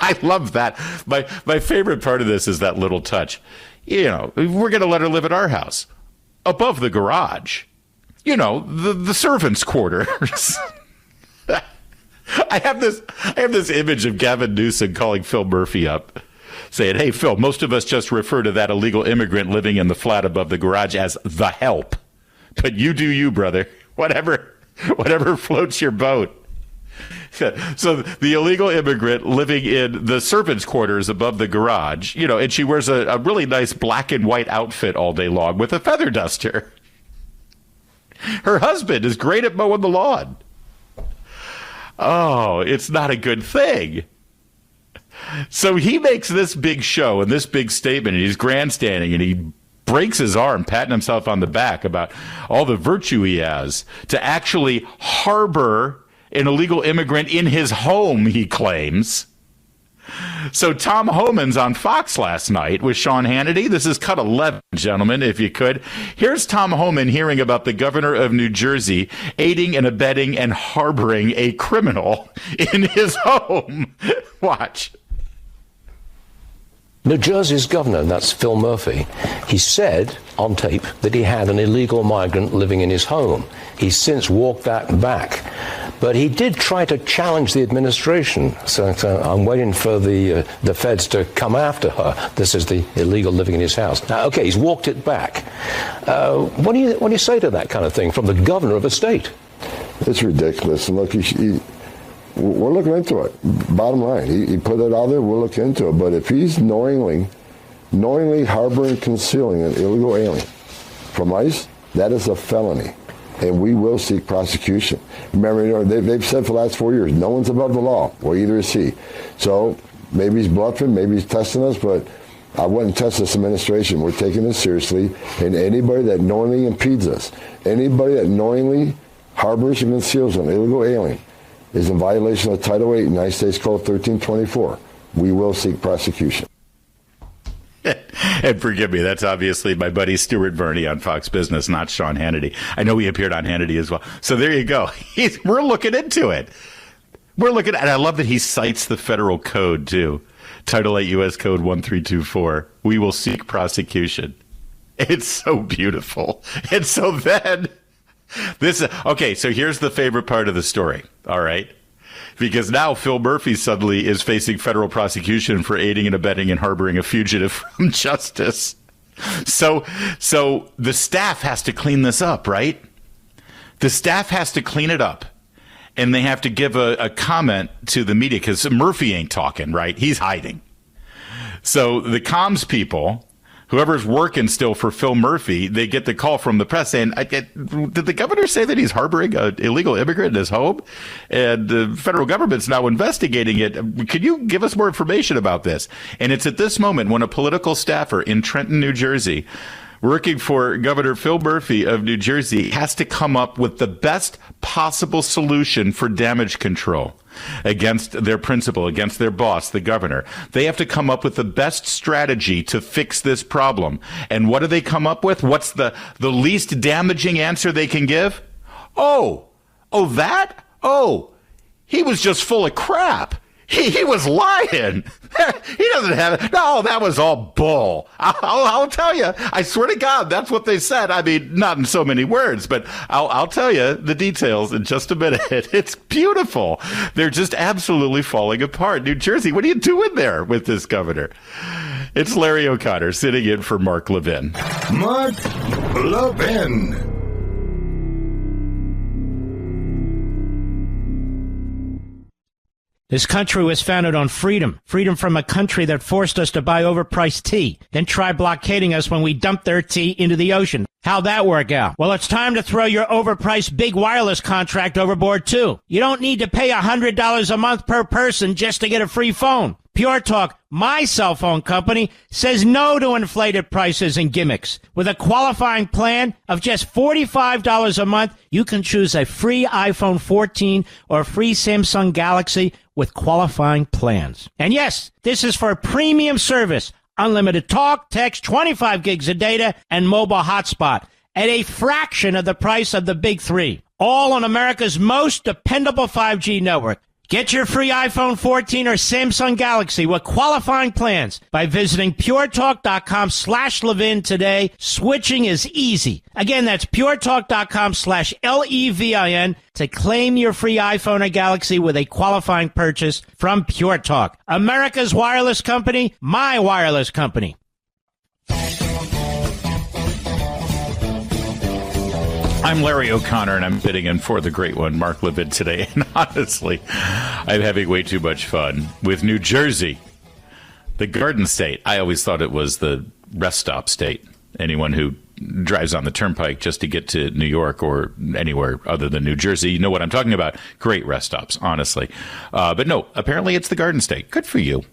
I love that. My favorite part of this is that little touch. We're going to let her live at our house above the garage. The servants' quarters. I have this image of Gavin Newsom calling Phil Murphy up, saying, hey, Phil, most of us just refer to that illegal immigrant living in the flat above the garage as the help. But you do you, brother. Whatever floats your boat. So the illegal immigrant living in the servants' quarters above the garage, and she wears a really nice black and white outfit all day long with a feather duster. Her husband is great at mowing the lawn. Oh, it's not a good thing. So he makes this big show and this big statement, and he's grandstanding, and he breaks his arm, patting himself on the back about all the virtue he has to actually harbor an illegal immigrant in his home, he claims. So Tom Homan's on Fox last night with Sean Hannity. This is cut 11, gentlemen, if you could. Here's Tom Homan hearing about the governor of New Jersey aiding and abetting and harboring a criminal in his home. Watch. New Jersey's governor, that's Phil Murphy, he said on tape that he had an illegal migrant living in his home. He's since walked that back. But he did try to challenge the administration. So I'm waiting for the feds to come after her. This is the illegal living in his house. Now, okay, he's walked it back. What do you say to that kind of thing from the governor of a state? It's ridiculous. And look, we're looking into it. Bottom line, he put it out there. We'll look into it. But if he's knowingly harboring, concealing an illegal alien from ICE, that is a felony, and we will seek prosecution. Remember, they've said for the last 4 years, no one's above the law. Well, either is he. So maybe he's bluffing, maybe he's testing us, but I wouldn't test this administration. We're taking this seriously, and anybody that knowingly impedes us, anybody that knowingly harbors and conceals an illegal alien, is in violation of Title 8, United States Code 1324. We will seek prosecution. And forgive me, that's obviously my buddy Stuart Verney on Fox Business, not Sean Hannity. I know he appeared on Hannity as well. So there you go. We're looking into it. And I love that he cites the federal code, too. Title 8 U.S. Code 1324. We will seek prosecution. It's so beautiful. And so then... Okay, so here's the favorite part of the story, all right? Because now Phil Murphy suddenly is facing federal prosecution for aiding and abetting and harboring a fugitive from justice. So the staff has to clean this up, right? The staff has to clean it up. And they have to give a comment to the media because Murphy ain't talking, right? He's hiding. So the comms people... Whoever's working still for Phil Murphy, they get the call from the press saying, did the governor say that he's harboring an illegal immigrant in his home? And the federal government's now investigating it. Could you give us more information about this? And it's at this moment when a political staffer in Trenton, New Jersey, working for Governor Phil Murphy of New Jersey, has to come up with the best possible solution for damage control against their principal, against their boss, the governor. They have to come up with the best strategy to fix this problem. And what do they come up with? What's the least damaging answer they can give? Oh, he was just full of crap. He was lying. He doesn't have it. No, that was all bull. I'll tell you. I swear to God, that's what they said. I mean, not in so many words, but I'll tell you the details in just a minute. It's beautiful. They're just absolutely falling apart. New Jersey, what are you doing there with this governor? It's Larry O'Connor sitting in for Mark Levin. Mark Levin. This country was founded on freedom. Freedom from a country that forced us to buy overpriced tea, then tried blockading us when we dumped their tea into the ocean. How'd that work out? Well, it's time to throw your overpriced big wireless contract overboard, too. You don't need to pay $100 a month per person just to get a free phone. Pure Talk, my cell phone company, says no to inflated prices and gimmicks. With a qualifying plan of just $45 a month, you can choose a free iPhone 14 or a free Samsung Galaxy with qualifying plans. And yes, this is for a premium service. Unlimited talk, text, 25 gigs of data, and mobile hotspot at a fraction of the price of the big three. All on America's most dependable 5G network. Get your free iPhone 14 or Samsung Galaxy with qualifying plans by visiting puretalk.com/Levin today. Switching is easy. Again, that's puretalk.com/LEVIN to claim your free iPhone or Galaxy with a qualifying purchase from Pure Talk. America's wireless company, my wireless company. I'm Larry O'Connor, and I'm sitting in for the great one, Mark Levin, today. And honestly, I'm having way too much fun with New Jersey, the Garden State. I always thought it was the rest stop state. Anyone who drives on the turnpike just to get to New York or anywhere other than New Jersey, you know what I'm talking about. Great rest stops, honestly. But no, apparently it's the Garden State. Good for you.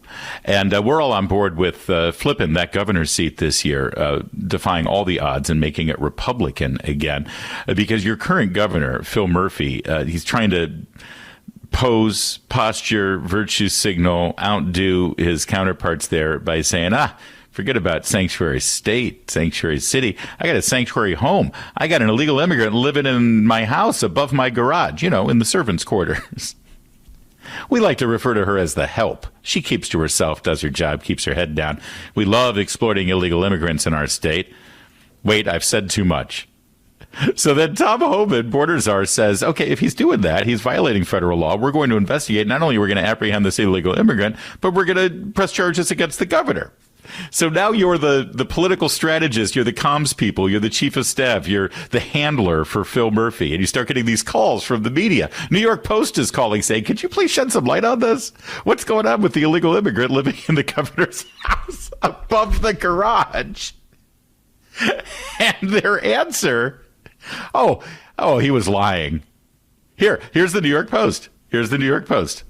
And we're all on board with flipping that governor's seat this year, defying all the odds and making it Republican again. Because your current governor, Phil Murphy, he's trying to pose, posture, virtue signal, outdo his counterparts there by saying, forget about sanctuary state, sanctuary city. I got a sanctuary home. I got an illegal immigrant living in my house above my garage, in the servants' quarters. We like to refer to her as the help. She keeps to herself, does her job, keeps her head down. We love exploiting illegal immigrants in our state. Wait, I've said too much. So then Tom Homan, border czar, says, okay, if he's doing that, he's violating federal law. We're going to investigate. Not only are we going to apprehend this illegal immigrant, but we're going to press charges against the governor. So now you're the political strategist, you're the comms people, you're the chief of staff, you're the handler for Phil Murphy, and you start getting these calls from the media. New York Post is calling saying, could you please shed some light on this? What's going on with the illegal immigrant living in the governor's house above the garage? And their answer, he was lying. Here's the New York Post. Here's the New York Post.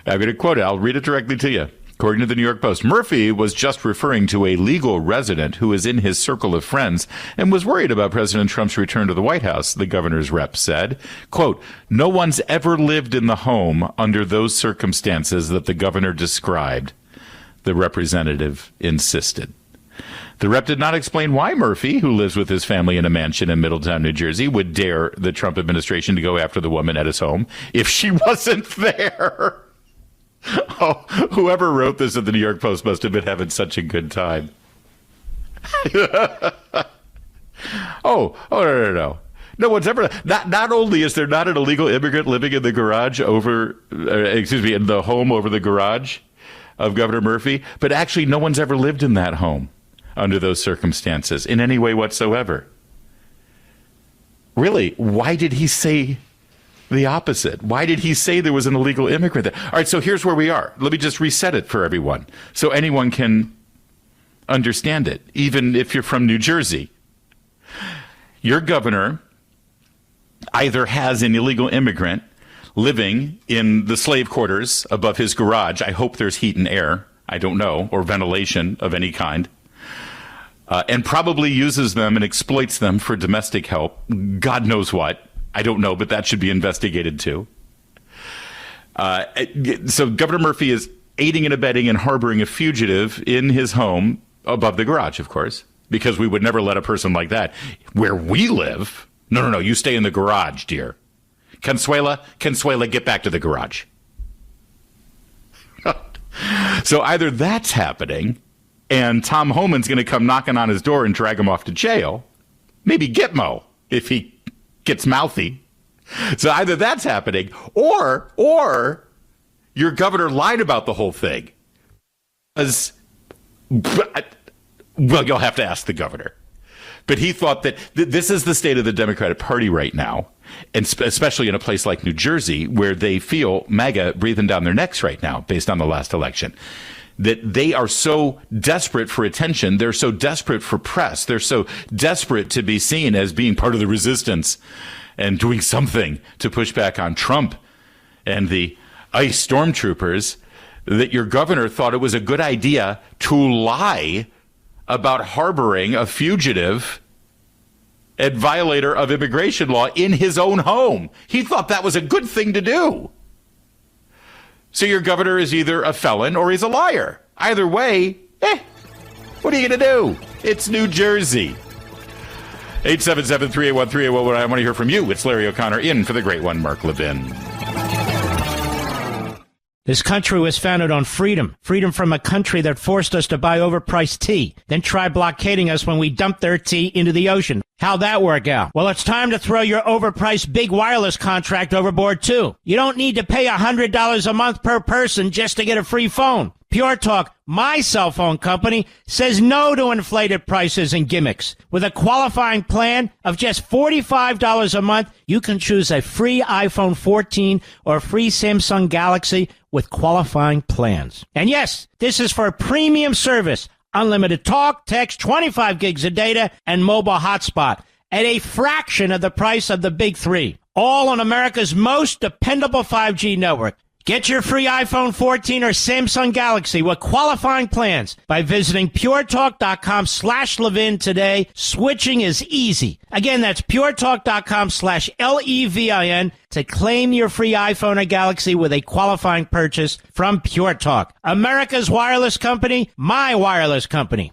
I'm going to quote it. I'll read it directly to you. According to the New York Post, Murphy was just referring to a legal resident who is in his circle of friends and was worried about President Trump's return to the White House, the governor's rep said. Quote, no one's ever lived in the home under those circumstances that the governor described, the representative insisted. The rep did not explain why Murphy, who lives with his family in a mansion in Middletown, New Jersey, would dare the Trump administration to go after the woman at his home if she wasn't there. Oh, whoever wrote this at the New York Post must have been having such a good time. No. No one's ever. Not only is there not an illegal immigrant living in the garage in the home over the garage of Governor Murphy, but actually no one's ever lived in that home under those circumstances in any way whatsoever. Really, why did he say the opposite? Why did he say there was an illegal immigrant there? All right, so here's where we are. Let me just reset it for everyone so anyone can understand it, even if you're from New Jersey. Your governor either has an illegal immigrant living in the slave quarters above his garage. I hope there's heat and air. I don't know, or ventilation of any kind. And probably uses them and exploits them for domestic help. God knows what. I don't know, but that should be investigated too. So Governor Murphy is aiding and abetting and harboring a fugitive in his home above the garage, of course, because we would never let a person like that where we live. No, you stay in the garage, dear. Consuela, get back to the garage. So either that's happening and Tom Homan's going to come knocking on his door and drag him off to jail. Maybe Gitmo, if he gets mouthy. So either that's happening or your governor lied about the whole thing. Well, you'll have to ask the governor. But he thought that this is the state of the Democratic Party right now, and especially in a place like New Jersey, where they feel MAGA breathing down their necks right now, based on the last election, that they are so desperate for attention. They're so desperate for press. They're so desperate to be seen as being part of the resistance and doing something to push back on Trump and the ICE stormtroopers, that your governor thought it was a good idea to lie about harboring a fugitive and violator of immigration law in his own home. He thought that was a good thing to do. So your governor is either a felon or he's a liar. Either way, what are you going to do? It's New Jersey. 877-381-3811. I want to hear from you. It's Larry O'Connor in for the great one, Mark Levin. This country was founded on freedom. Freedom from a country that forced us to buy overpriced tea, then tried blockading us when we dumped their tea into the ocean. How'd that work out? Well, it's time to throw your overpriced big wireless contract overboard, too. You don't need to pay $100 a month per person just to get a free phone. Pure Talk, my cell phone company, says no to inflated prices and gimmicks. With a qualifying plan of just $45 a month, you can choose a free iPhone 14 or free Samsung Galaxy with qualifying plans. And yes, this is for a premium service. Unlimited talk, text, 25 gigs of data, and mobile hotspot at a fraction of the price of the big three. All on America's most dependable 5G network. Get your free iPhone 14 or Samsung Galaxy with qualifying plans by visiting puretalk.com/Levin today. Switching is easy. Again, that's puretalk.com/LEVIN to claim your free iPhone or Galaxy with a qualifying purchase from Pure Talk. America's wireless company, my wireless company.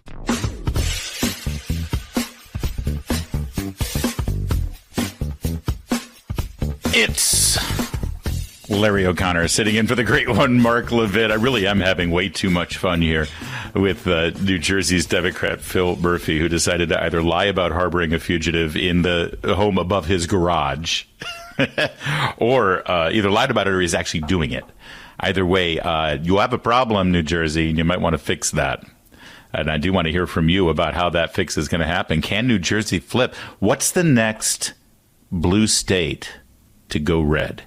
It's Larry O'Connor sitting in for the great one, Mark Levin. I really am having way too much fun here with New Jersey's Democrat Phil Murphy, who decided to either lie about harboring a fugitive in the home above his garage or either lied about it or he's actually doing it. Either way, you have a problem, New Jersey, and you might want to fix that. And I do want to hear from you about how that fix is going to happen. Can New Jersey flip? What's the next blue state to go red?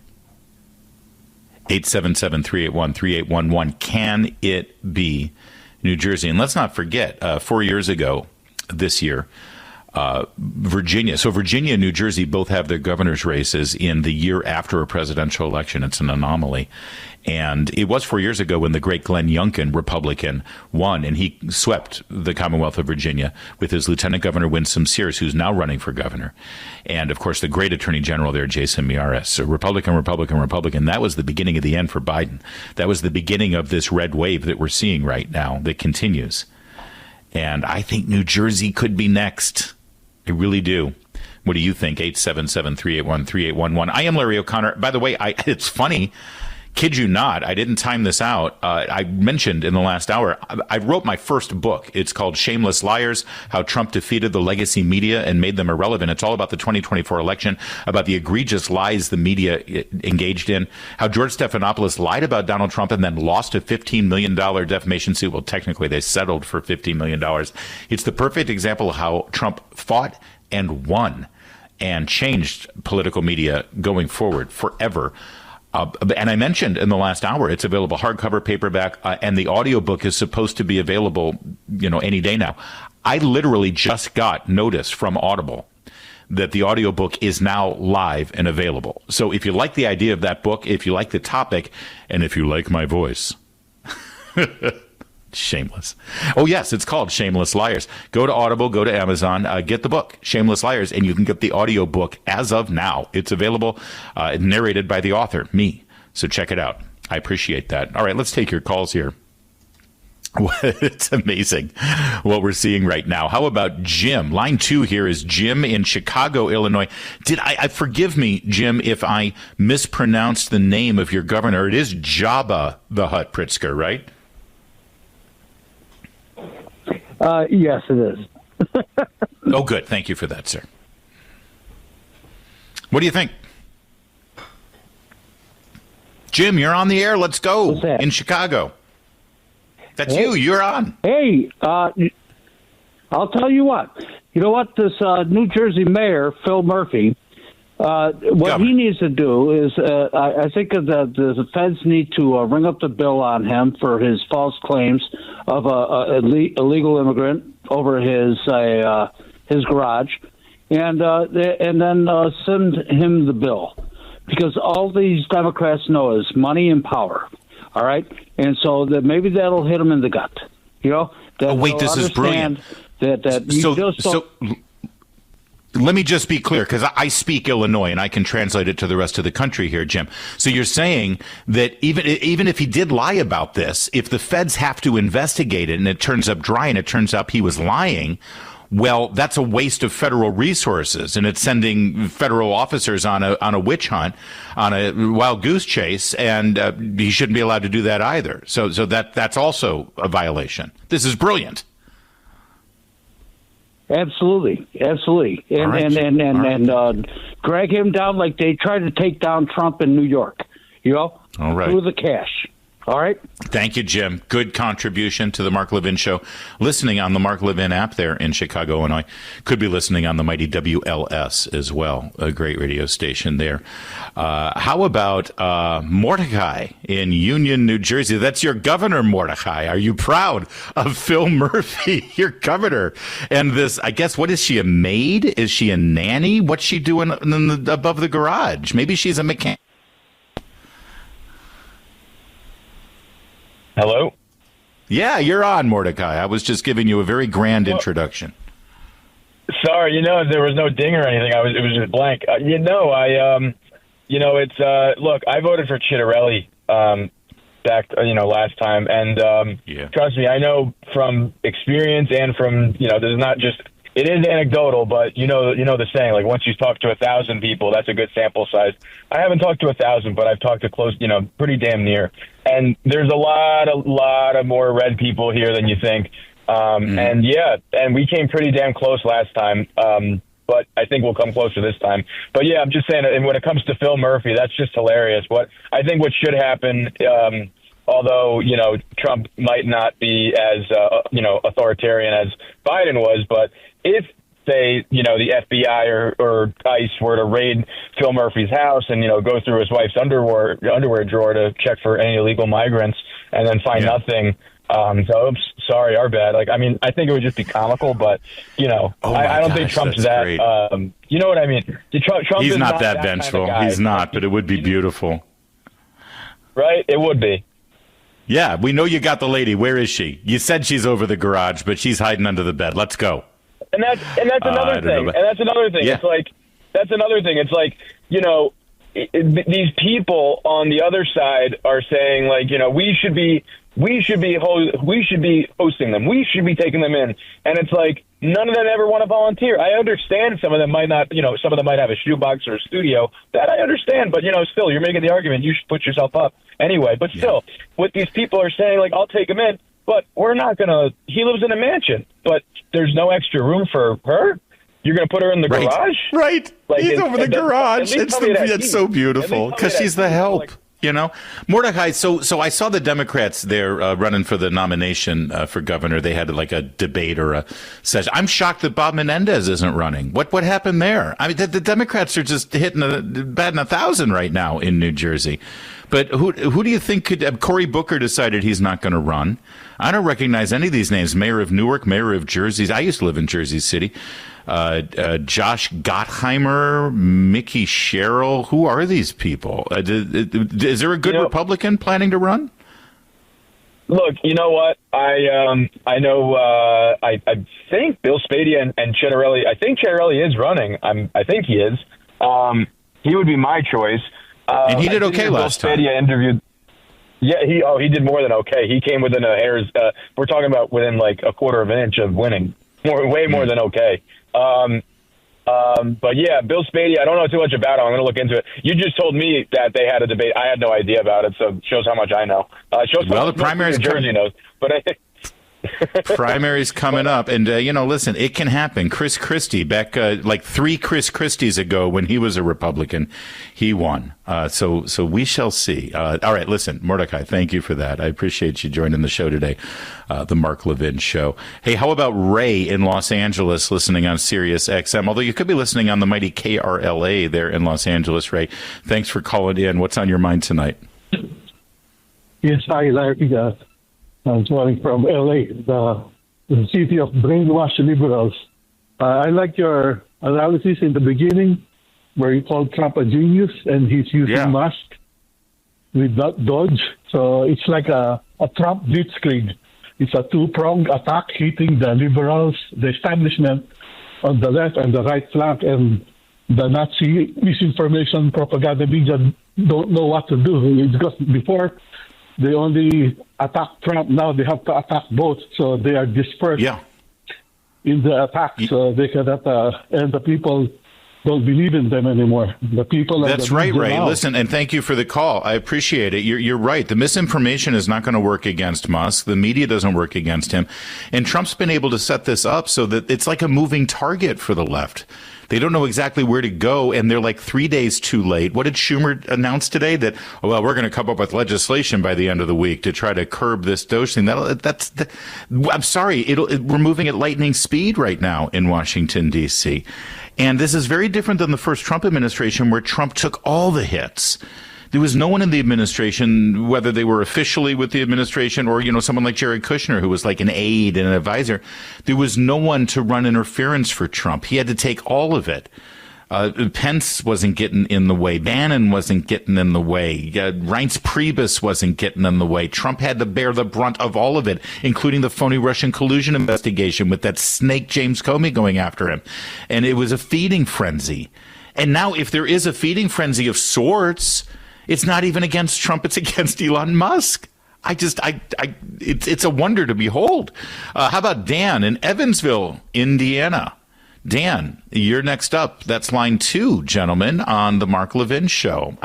877-381-3811. Can it be New Jersey? And let's not forget, 4 years ago this year, Virginia. So Virginia and New Jersey both have their governor's races in the year after a presidential election. It's an anomaly. And it was 4 years ago when the great Glenn Youngkin, Republican, won, and he swept the Commonwealth of Virginia with his Lieutenant Governor Winsome Sears, who's now running for governor. And, of course, the great Attorney General there, Jason Miyares. So Republican. That was the beginning of the end for Biden. That was the beginning of this red wave that we're seeing right now that continues. And I think New Jersey could be next. I really do. What do you think? 877-381-3811. I am Larry O'Connor. By the way, it's funny. Kid you not, I didn't time this out. I mentioned in the last hour, I wrote my first book. It's called Shameless Liars, How Trump Defeated the Legacy Media and Made Them Irrelevant. It's all about the 2024 election, about the egregious lies the media engaged in, how George Stephanopoulos lied about Donald Trump and then lost a $15 million defamation suit. Well, technically, they settled for $15 million. It's the perfect example of how Trump fought and won and changed political media going forward forever. And I mentioned in the last hour, it's available hardcover, paperback, and the audiobook is supposed to be available, any day now. I literally just got notice from Audible that the audiobook is now live and available. So if you like the idea of that book, if you like the topic, and if you like my voice, shameless. Oh, yes, it's called Shameless Liars. Go to Audible, go to Amazon, get the book, Shameless Liars, and you can get the audiobook as of now. It's available, narrated by the author, me. So check it out. I appreciate that. All right, let's take your calls here. It's amazing what we're seeing right now. How about Jim? Line 2 here is Jim in Chicago, Illinois. Forgive me, Jim, if I mispronounced the name of your governor. It is Jabba the Hutt Pritzker, right? Yes, it is. Oh, good. Thank you for that, sir. What do you think? Jim, you're on the air. Let's go. In Chicago. That's you. You're on. Hey, I'll tell you what. You know what? This New Jersey mayor, Phil Murphy, what he needs to do is, I think that the feds need to ring up the bill on him for his false claims of illegal immigrant over his garage, and then send him the bill, because all these Democrats know is money and power. All right, and so that maybe that'll hit him in the gut. This is brilliant. Let me just be clear, because I speak Illinois and I can translate it to the rest of the country here, Jim. So you're saying that even if he did lie about this, if the feds have to investigate it and it turns up dry and it turns out he was lying, well, that's a waste of federal resources, and it's sending federal officers on a witch hunt, on a wild goose chase, and he shouldn't be allowed to do that either. So that's also a violation. This is brilliant. Absolutely, and drag him down like they tried to take down Trump in New York. All right, through the cash. All right. Thank you, Jim. Good contribution to the Mark Levin Show. Listening on the Mark Levin app there in Chicago, Illinois. Could be listening on the mighty WLS as well, a great radio station there. How about Mordecai in Union, New Jersey? That's your governor, Mordecai. Are you proud of Phil Murphy, your governor? And this, I guess, what is she, a maid? Is she a nanny? What's she doing above the garage? Maybe she's a mechanic. Hello? Yeah, you're on, Mordecai. I was just giving you a very grand introduction. Sorry, there was no ding or anything. It was just blank. Look, I voted for Chitterelli back, last time, and trust me, I know from experience and from, this is not just. It is anecdotal, but you know the saying, like once you talk to 1,000 people, that's a good sample size. I haven't talked to 1,000, but I've talked to close, pretty damn near. And there's a lot of more red people here than you think. And we came pretty damn close last time. But I think we'll come closer this time. But yeah, I'm just saying, and when it comes to Phil Murphy, that's just hilarious. What should happen, although, Trump might not be as, authoritarian as Biden was, but if, say, the FBI or ICE were to raid Phil Murphy's house and, go through his wife's underwear drawer to check for any illegal migrants and then find nothing. Oops, sorry, our bad. I think it would just be comical, but, I don't think Trump's that, you know what I mean? Trump He's is not that vengeful. Kind of He's not, but it would be beautiful. Right? It would be. Yeah, we know you got the lady. Where is she? You said she's over the garage, but she's hiding under the bed. Let's go. And that's another thing. And that's another thing. Yeah. It's like, that's another thing. It's like, these people on the other side are saying, like, we should be hosting them. We should be taking them in. And it's like, none of them ever want to volunteer. I understand some of them might not, some of them might have a shoebox or a studio. That I understand. But, still, you're making the argument. You should put yourself up anyway. But still, what these people are saying, like, I'll take him in. But we're not going to, he lives in a mansion, but there's no extra room for her. You're going to put her in the garage? Right. He's over the garage. It's so beautiful because she's the help. Mordecai, so I saw the Democrats there running for the nomination for governor. They had like a debate or a session. I'm shocked that Bob Menendez isn't running. What happened there? I mean, the Democrats are just batting 1,000 right now in New Jersey. But who do you think could? Cory Booker decided he's not going to run. I don't recognize any of these names. Mayor of Newark, Mayor of Jersey. I used to live in Jersey City. Josh Gottheimer, Mickey Sherrill. Who are these people? Is there a good Republican planning to run? Look, you know what? I think Bill Spady and Chitterelli. I think Chitterelli is running. I think he is. He would be my choice. And he did okay last time. Bill Spady interviewed. Yeah, he did more than okay. He came within a hair's. We're talking about within like a quarter of an inch of winning. Way more than okay. But yeah, Bill Spady, I don't know too much about him. I'm going to look into it. You just told me that they had a debate. I had no idea about it, so it shows how much I know. The primaries Jersey knows, but primaries coming up, and listen, it can happen. Chris Christie, back like 3 Chris Christies ago, when he was a Republican, he won. So we shall see. All right, listen, Mordecai, thank you for that. I appreciate you joining the show today, the Mark Levin Show. Hey, how about Ray in Los Angeles listening on Sirius XM? Although you could be listening on the mighty KRLA there in Los Angeles, Ray. Thanks for calling in. What's on your mind tonight? Yes, hi, Larry. I'm calling from LA, the city of brainwashed liberals. I like your analysis in the beginning where you called Trump a genius and he's using Musk with that Doge. So it's like a Trump blitzkrieg. It's a two-pronged attack hitting the liberals, the establishment on the left and the right flank, and the Nazi misinformation propaganda media don't know what to do. Because before, they only attack Trump. Now they have to attack both, so they are dispersed in the attack. So they cannot, and the people don't believe in them anymore. The people. That's right, Ray. Now. Listen, and thank you for the call. I appreciate it. You're right. The misinformation is not going to work against Musk. The media doesn't work against him, and Trump's been able to set this up so that it's like a moving target for the left. They don't know exactly where to go, and they're like 3 days too late. What did Schumer announce today? That, we're going to come up with legislation by the end of the week to try to curb this Doge thing. I'm sorry, we're moving at lightning speed right now in Washington, D.C. And this is very different than the first Trump administration, where Trump took all the hits. There was no one in the administration, whether they were officially with the administration or, someone like Jared Kushner, who was like an aide and an advisor. There was no one to run interference for Trump. He had to take all of it. Pence wasn't getting in the way. Bannon wasn't getting in the way. Reince Priebus wasn't getting in the way. Trump had to bear the brunt of all of it, including the phony Russian collusion investigation with that snake James Comey going after him. And it was a feeding frenzy. And now if there is a feeding frenzy of sorts, it's not even against Trump, it's against Elon Musk. It's a wonder to behold. How about Dan in Evansville, Indiana? Dan, you're next up. That's line 2, gentlemen, on the Mark Levin show.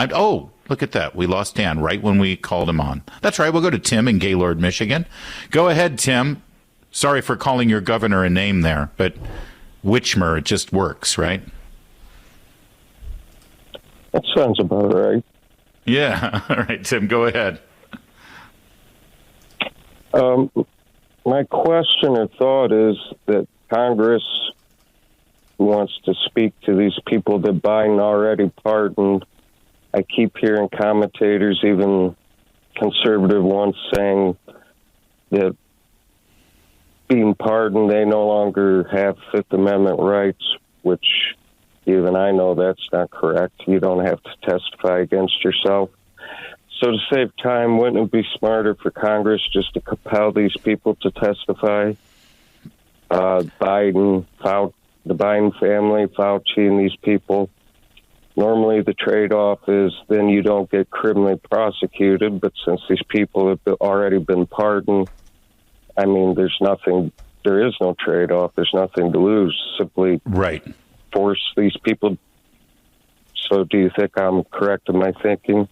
Look at that. We lost Dan right when we called him on. That's right. We'll go to Tim in Gaylord, Michigan. Go ahead, Tim. Sorry for calling your governor a name there, but Witchmer, it just works, right? That sounds about right. Yeah. All right, Tim, go ahead. My question or thought is that Congress wants to speak to these people that Biden already pardoned. I keep hearing commentators, even conservative ones, saying that being pardoned, they no longer have Fifth Amendment rights, which even I know that's not correct. You don't have to testify against yourself. So to save time, wouldn't it be smarter for Congress just to compel these people to testify? The Biden family, Fauci, and these people. Normally the trade-off is then you don't get criminally prosecuted, but since these people have already been pardoned, I mean, there is no trade-off. There's nothing to lose. Simply force these people. So do you think I'm correct in my thinking?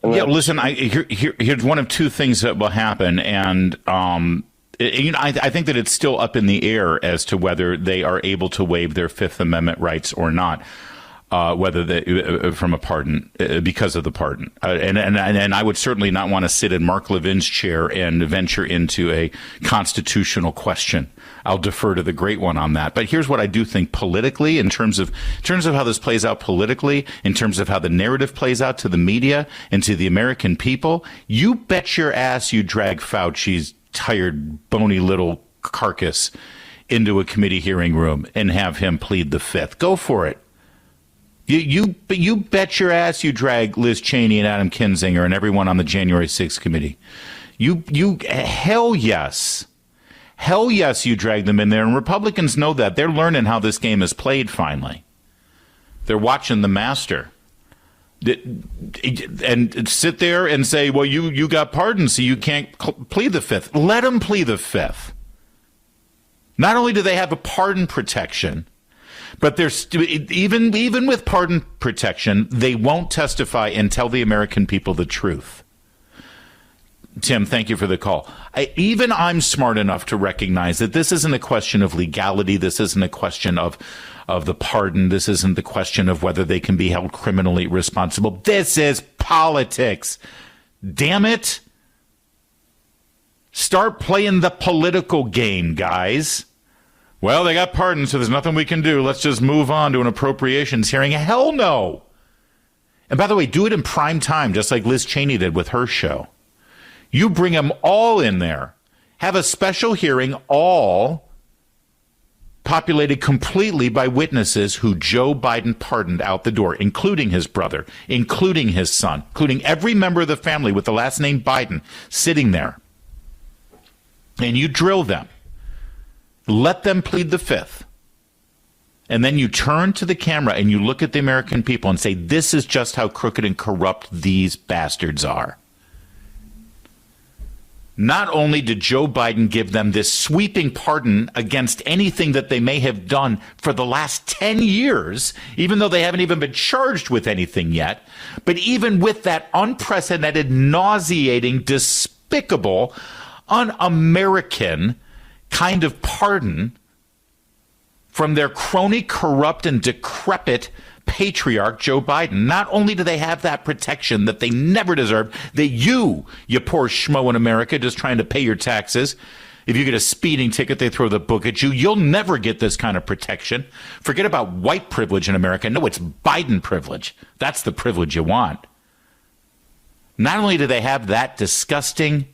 Yeah, listen, here's one of two things that will happen, and I think that it's still up in the air as to whether they are able to waive their Fifth Amendment rights or not, whether they from a pardon because of the pardon. And I would certainly not want to sit in Mark Levin's chair and venture into a constitutional question. I'll defer to the great one on that. But here's what I do think politically, in terms of how this plays out politically, in terms of how the narrative plays out to the media and to the American people. You bet your ass you drag Fauci's tired, bony little carcass into a committee hearing room and have him plead the Fifth. Go for it. You bet your ass you drag Liz Cheney and Adam Kinzinger and everyone on the January 6th committee. Hell yes. Hell yes, you drag them in there. And Republicans know that. They're learning how this game is played finally. They're watching the master. And sit there and say, well, you got pardoned, so you can't plead the Fifth. Let them plead the Fifth. Not only do they have a pardon protection, but there's even with pardon protection, they won't testify and tell the American people the truth. Tim, thank you for the call. I'm smart enough to recognize that this isn't a question of legality. This isn't a question of the pardon. This isn't the question of whether they can be held criminally responsible. This is politics. Damn it. Start playing the political game, guys. Well, they got pardoned, so there's nothing we can do. Let's just move on to an appropriations hearing. Hell no. And by the way, do it in prime time, just like Liz Cheney did with her show. You bring them all in there. Have a special hearing, all populated completely by witnesses who Joe Biden pardoned out the door, including his brother, including his son, including every member of the family with the last name Biden sitting there. And you drill them. Let them plead the Fifth. And then you turn to the camera and you look at the American people and say, this is just how crooked and corrupt these bastards are. Not only did Joe Biden give them this sweeping pardon against anything that they may have done for the last 10 years, even though they haven't even been charged with anything yet, but even with that unprecedented, nauseating, despicable, un-American kind of pardon from their crony, corrupt, and decrepit patriarch, Joe Biden. Not only do they have that protection that they never deserved, that you poor schmo in America just trying to pay your taxes, if you get a speeding ticket, they throw the book at you. You'll never get this kind of protection. Forget about white privilege in America. No, it's Biden privilege. That's the privilege you want. Not only do they have that disgusting,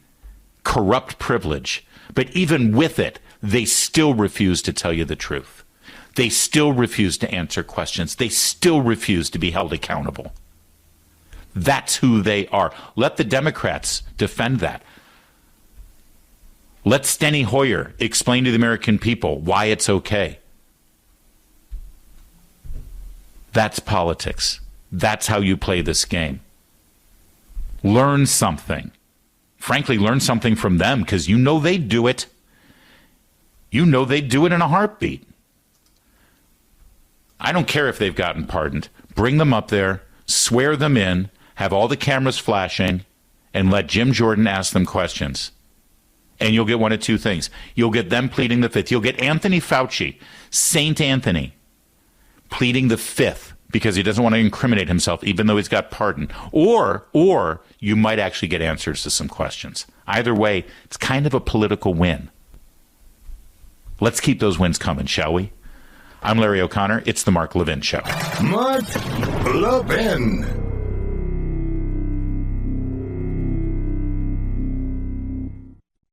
corrupt privilege, but even with it, they still refuse to tell you the truth. They still refuse to answer questions. They still refuse to be held accountable. That's who they are. Let the Democrats defend that. Let Steny Hoyer explain to the American people why it's okay. That's politics. That's how you play this game. Learn something. Frankly, learn something from them, because you know they'd do it. You know they'd do it in a heartbeat. I don't care if they've gotten pardoned. Bring them up there, swear them in, have all the cameras flashing, and let Jim Jordan ask them questions. And you'll get one of two things. You'll get them pleading the fifth. You'll get Anthony Fauci, Saint Anthony, pleading the fifth because he doesn't want to incriminate himself, even though he's got pardon. Or you might actually get answers to some questions. Either way, it's kind of a political win. Let's keep those wins coming, shall we? I'm Larry O'Connor. It's the Mark Levin Show. Mark Levin.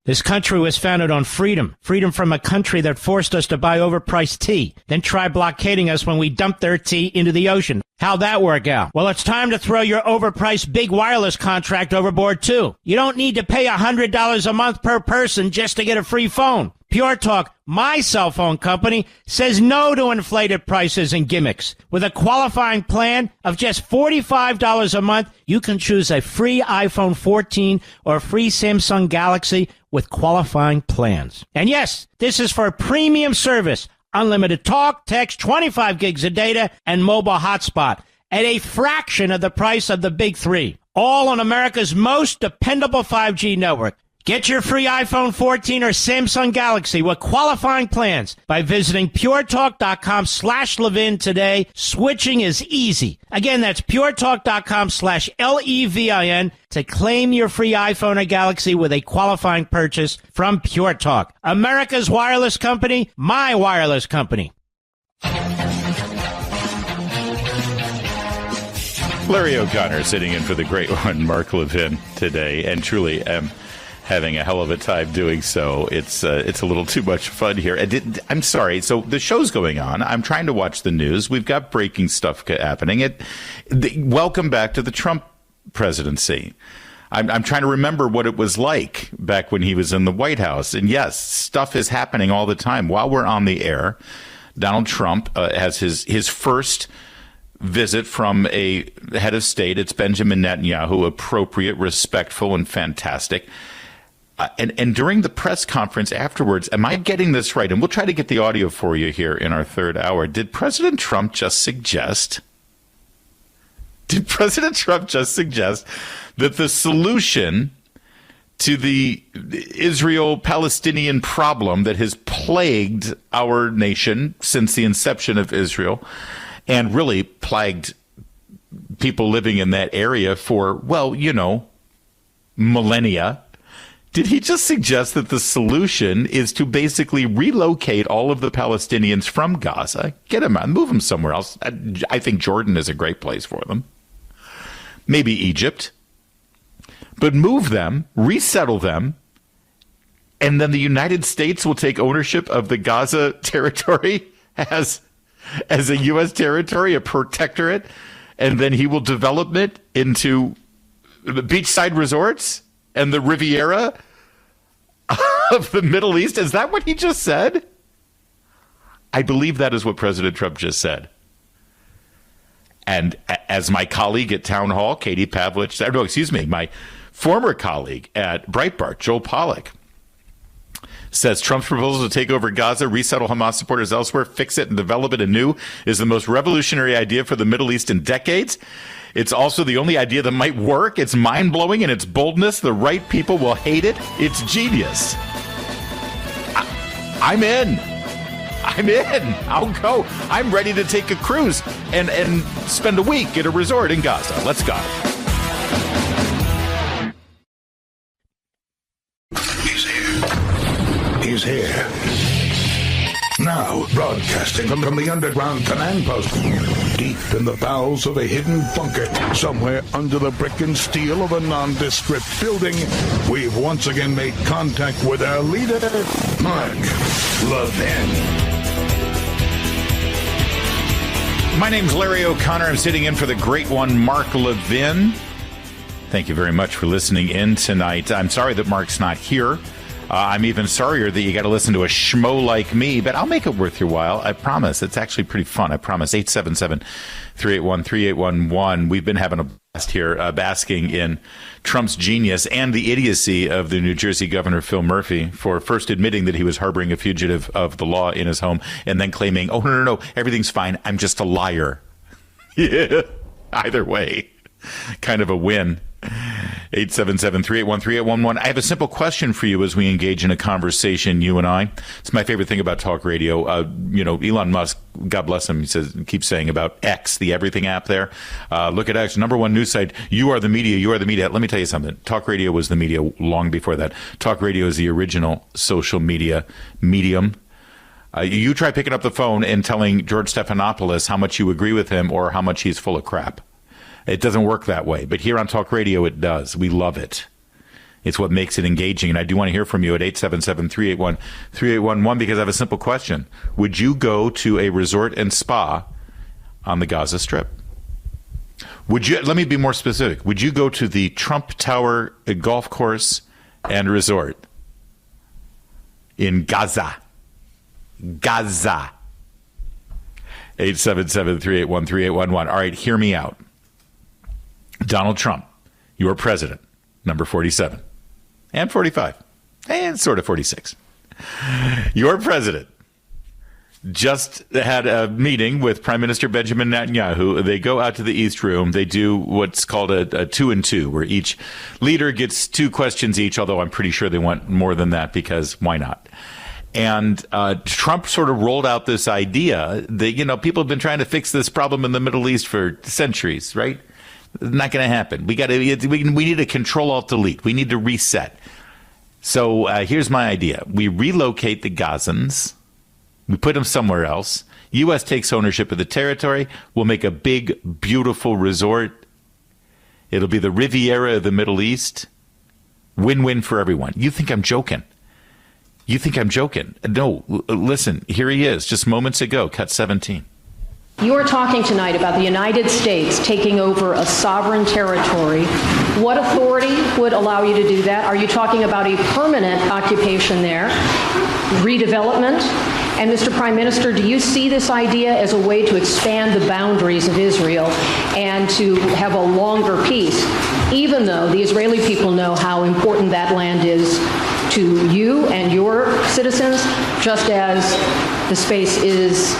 This country was founded on freedom. Freedom from a country that forced us to buy overpriced tea, then try blockading us when we dumped their tea into the ocean. How'd that work out? Well, it's time to throw your overpriced big wireless contract overboard, too. You don't need to pay $100 a month per person just to get a free phone. Pure Talk, my cell phone company, says no to inflated prices and gimmicks. With a qualifying plan of just $45 a month, you can choose a free iPhone 14 or a free Samsung Galaxy with qualifying plans. And yes, this is for premium service. Unlimited talk, text, 25 gigs of data, and mobile hotspot at a fraction of the price of the big three. All on America's most dependable 5G network. Get your free iPhone 14 or Samsung Galaxy with qualifying plans by visiting puretalk.com/Levin today. Switching is easy. Again, that's puretalk.com/LEVIN to claim your free iPhone or Galaxy with a qualifying purchase from Pure Talk. America's wireless company, my wireless company. Larry O'Connor sitting in for the great one, Mark Levin, today, and truly having a hell of a time doing so. It's a little too much fun here. I'm sorry. So the show's going on. I'm trying to watch the news. We've got breaking stuff happening. Welcome back to the Trump presidency. I'm trying to remember what it was like back when he was in the White House. And yes, stuff is happening all the time. While we're on the air, Donald Trump has his first visit from a head of state. It's Benjamin Netanyahu, appropriate, respectful, and fantastic. And during the press conference afterwards, am I getting this right? And we'll try to get the audio for you here in our third hour. Did President Trump just suggest that the solution to the Israel-Palestinian problem that has plagued our nation since the inception of Israel and really plagued people living in that area for, well, millennia, did he just suggest that the solution is to basically relocate all of the Palestinians from Gaza, get them out, move them somewhere else? I think Jordan is a great place for them. Maybe Egypt. But move them, resettle them, and then the United States will take ownership of the Gaza territory as a U.S. territory, a protectorate, and then he will develop it into beachside resorts and the Riviera of the Middle East. Is that what he just said? I believe that is what President Trump just said. And as my colleague at Town Hall, Katie Pavlich, my former colleague at Breitbart, Joel Pollack, says Trump's proposal to take over Gaza, resettle Hamas supporters elsewhere, fix it and develop it anew is the most revolutionary idea for the Middle East in decades. It's also the only idea that might work. It's mind-blowing in its boldness. The right people will hate it. It's genius. I'm in. I'll go. I'm ready to take a cruise and spend a week at a resort in Gaza. Let's go. He's here. Now, broadcasting from the underground command post, deep in the bowels of a hidden bunker, somewhere under the brick and steel of a nondescript building, we've once again made contact with our leader, Mark Levin. My name's Larry O'Connor. I'm sitting in for the great one, Mark Levin. Thank you very much for listening in tonight. I'm sorry that Mark's not here. I'm even sorrier that you got to listen to a schmo like me, but I'll make it worth your while. I promise. It's actually pretty fun. I promise. 877-381-3811. We've been having a blast here, basking in Trump's genius and the idiocy of the New Jersey Governor Phil Murphy for first admitting that he was harboring a fugitive of the law in his home and then claiming, oh, no, everything's fine. I'm just a liar. Yeah. Either way, kind of a win. 877-381-3811. I have a simple question for you as we engage in a conversation, you and I. It's my favorite thing about talk radio. Elon Musk, God bless him, keeps saying about X, the everything app there. Look at X, number one news site. You are the media. You are the media. Let me tell you something. Talk radio was the media long before that. Talk radio is the original social media medium. You try picking up the phone and telling George Stephanopoulos how much you agree with him or how much he's full of crap. It doesn't work that way. But here on Talk Radio, it does. We love it. It's what makes it engaging. And I do want to hear from you at 877-381-3811 because I have a simple question. Would you go to a resort and spa on the Gaza Strip? Let me be more specific. Would you go to the Trump Tower golf course and resort in Gaza? Gaza. 877-381-3811. All right, hear me out. Donald Trump, your president, number 47 and 45 and sort of 46. Your president just had a meeting with Prime Minister Benjamin Netanyahu. They go out to the East Room. They do what's called a 2-and-2, where each leader gets 2 questions each, although I'm pretty sure they want more than that because why not? And Trump sort of rolled out this idea that, people have been trying to fix this problem in the Middle East for centuries, right? Not going to happen. We need to Control-Alt-Delete. We need to reset. So here's my idea. We relocate the Gazans. We put them somewhere else. U.S. takes ownership of the territory. We'll make a big, beautiful resort. It'll be the Riviera of the Middle East. Win-win for everyone. You think I'm joking? No, listen, here he is, just moments ago, cut 17. You are talking tonight about the United States taking over a sovereign territory. What authority would allow you to do that? Are you talking about a permanent occupation there, redevelopment? And Mr. Prime Minister, do you see this idea as a way to expand the boundaries of Israel and to have a longer peace, even though the Israeli people know how important that land is to you and your citizens, just as the space is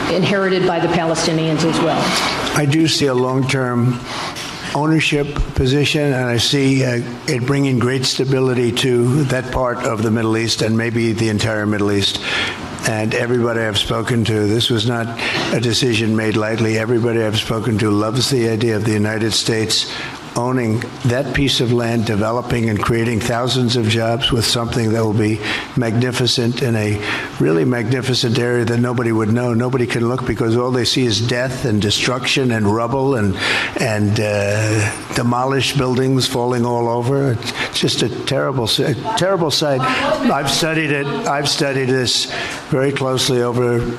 inherited by the Palestinians as well? I do see a long-term ownership position, and I see it bringing great stability to that part of the Middle East and maybe the entire Middle East. And everybody I've spoken to, this was not a decision made lightly. Everybody I've spoken to loves the idea of the United States owning that piece of land, developing and creating thousands of jobs with something that will be magnificent in a really magnificent area that nobody would know. Nobody can look because all they see is death and destruction and rubble and demolished buildings falling all over. It's just a terrible sight. I've studied it. I've studied this very closely over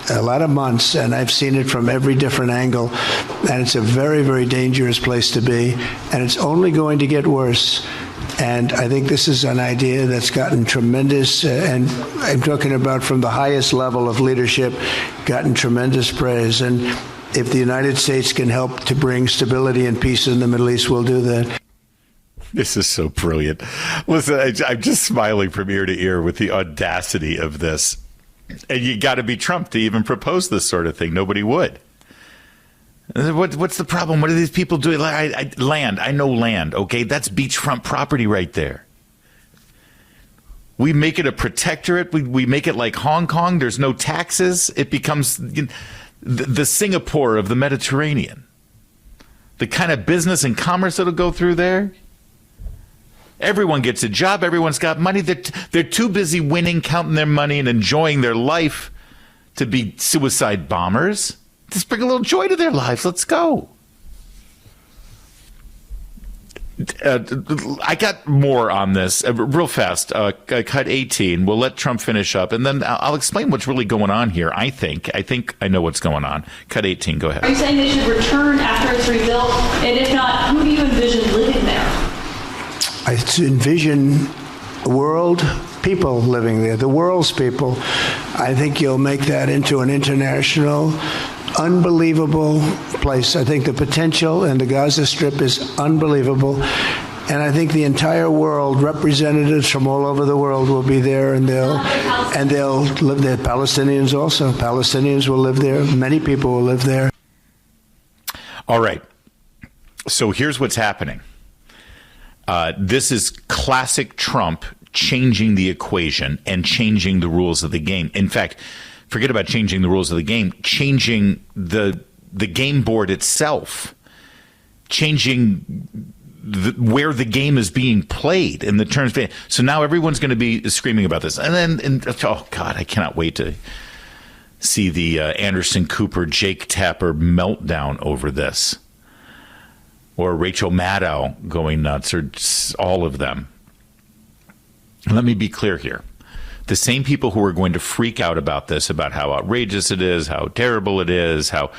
a lot of months, and I've seen it from every different angle, and it's a very, very dangerous place to be, and it's only going to get worse. And I think this is an idea that's gotten tremendous, and I'm talking about from the highest level of leadership, gotten tremendous praise. And if the United States can help to bring stability and peace in the Middle East, we'll do that. This is so brilliant. Listen, I'm just smiling from ear to ear with the audacity of this. And you got to be Trump to even propose this sort of thing. Nobody would. What's the problem? What are these people doing? Land. I know land. Okay, that's beachfront property right there. We make it a protectorate. We make it like Hong Kong. There's no taxes. It becomes the Singapore of the Mediterranean. The kind of business and commerce that'll go through there. Everyone gets a job. Everyone's got money. They're too busy winning, counting their money, and enjoying their life to be suicide bombers. Just bring a little joy to their lives. Let's go. I got more on this real fast. Cut 18. We'll let Trump finish up, and then I'll explain what's really going on here. I think I know what's going on. Cut 18. Go ahead. Are you saying they should return after it's rebuilt? And if not, who do you envision living there? I envision world people living there, the world's people. I think you'll make that into an international, unbelievable place. I think the potential in the Gaza Strip is unbelievable. And I think the entire world, representatives from all over the world will be there, and they'll live there. Palestinians also. Palestinians will live there. Many people will live there. All right. So here's what's happening. This is classic Trump changing the equation and changing the rules of the game. In fact, forget about changing the rules of the game, changing the game board itself, changing where the game is being played in the terms. So now everyone's going to be screaming about this. And then, oh, God, I cannot wait to see the Anderson Cooper, Jake Tapper meltdown over this. Or Rachel Maddow going nuts, or all of them. Let me be clear here. The same people who are going to freak out about this, about how outrageous it is, how terrible it is, what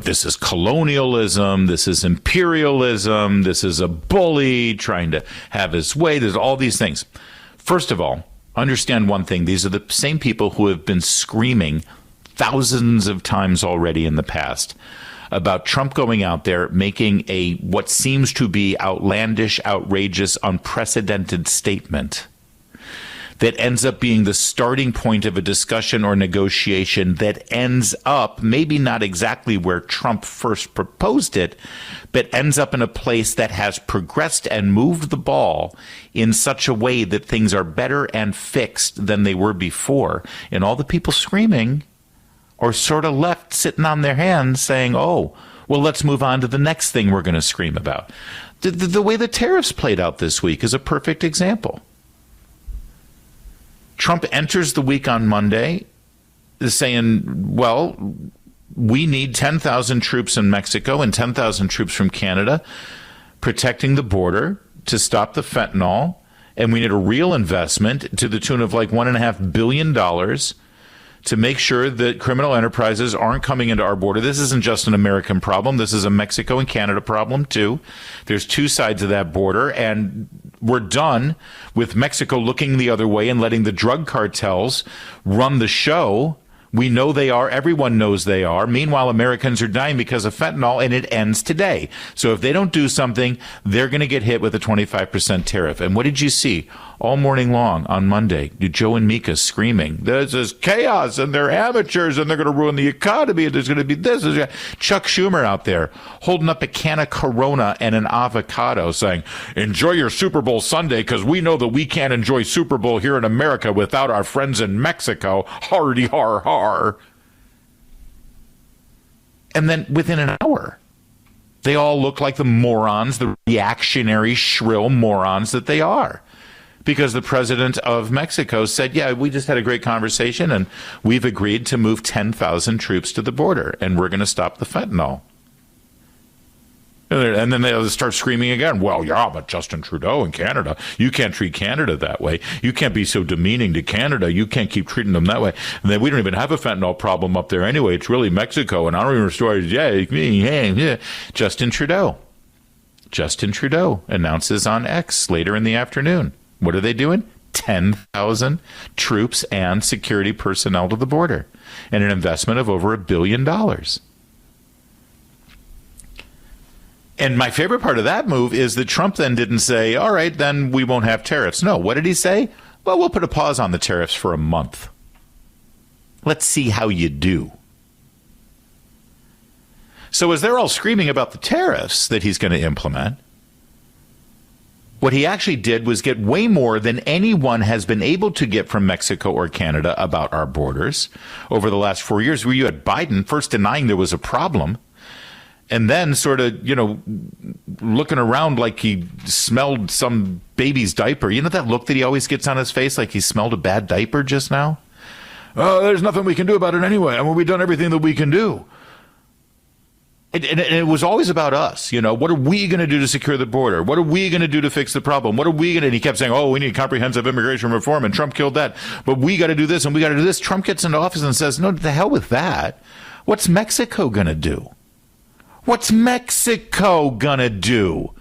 this is colonialism, this is imperialism, this is a bully trying to have his way. There's all these things. First of all, understand one thing. These are the same people who have been screaming thousands of times already in the past about Trump going out there making a what seems to be outlandish, outrageous, unprecedented statement that ends up being the starting point of a discussion or negotiation that ends up maybe not exactly where Trump first proposed it, but ends up in a place that has progressed and moved the ball in such a way that things are better and fixed than they were before. And all the people screaming or sort of left sitting on their hands saying, oh, well, let's move on to the next thing we're going to scream about. The way the tariffs played out this week is a perfect example. Trump enters the week on Monday saying, well, we need 10,000 troops in Mexico and 10,000 troops from Canada protecting the border to stop the fentanyl. And we need a real investment to the tune of like $1.5 billion to make sure that criminal enterprises aren't coming into our border. This isn't just an American problem. This is a Mexico and Canada problem, too. There's two sides of that border, and we're done with Mexico looking the other way and letting the drug cartels run the show. We know they are. Everyone knows they are. Meanwhile, Americans are dying because of fentanyl, and it ends today. So if they don't do something, they're going to get hit with a 25% tariff. And what did you see all morning long on Monday? Joe and Mika screaming, this is chaos, and they're amateurs, and they're going to ruin the economy, and there's going to be this. Chuck Schumer out there holding up a can of Corona and an avocado saying, enjoy your Super Bowl Sunday, because we know that we can't enjoy Super Bowl here in America without our friends in Mexico. Hardy har har. And then within an hour, they all look like the morons, the reactionary, shrill morons that they are. Because the president of Mexico said, yeah, we just had a great conversation and we've agreed to move 10,000 troops to the border and we're going to stop the fentanyl. And then they start screaming again, well, yeah, but Justin Trudeau in Canada, you can't treat Canada that way. You can't be so demeaning to Canada. You can't keep treating them that way. And then we don't even have a fentanyl problem up there anyway. It's really Mexico. And I don't even restore it. Justin Trudeau announces on X later in the afternoon. What are they doing? 10,000 troops and security personnel to the border and an investment of over $1 billion. And my favorite part of that move is that Trump then didn't say, all right, then we won't have tariffs. No, what did he say? Well, we'll put a pause on the tariffs for a month. Let's see how you do. So as they're all screaming about the tariffs that he's going to implement, what he actually did was get way more than anyone has been able to get from Mexico or Canada about our borders over the last 4 years, where you had Biden first denying there was a problem, and then sort of, looking around like he smelled some baby's diaper. You know that look that he always gets on his face, like he smelled a bad diaper just now? Oh, there's nothing we can do about it anyway. I mean, we've done everything that we can do. And it was always about us. What are we going to do to secure the border? What are we going to do to fix the problem? What are we going to, and he kept saying, we need comprehensive immigration reform, and Trump killed that. But we got to do this, and we got to do this. Trump gets into office and says, no, to the hell with that. What's Mexico going to do? What's Mexico going to do?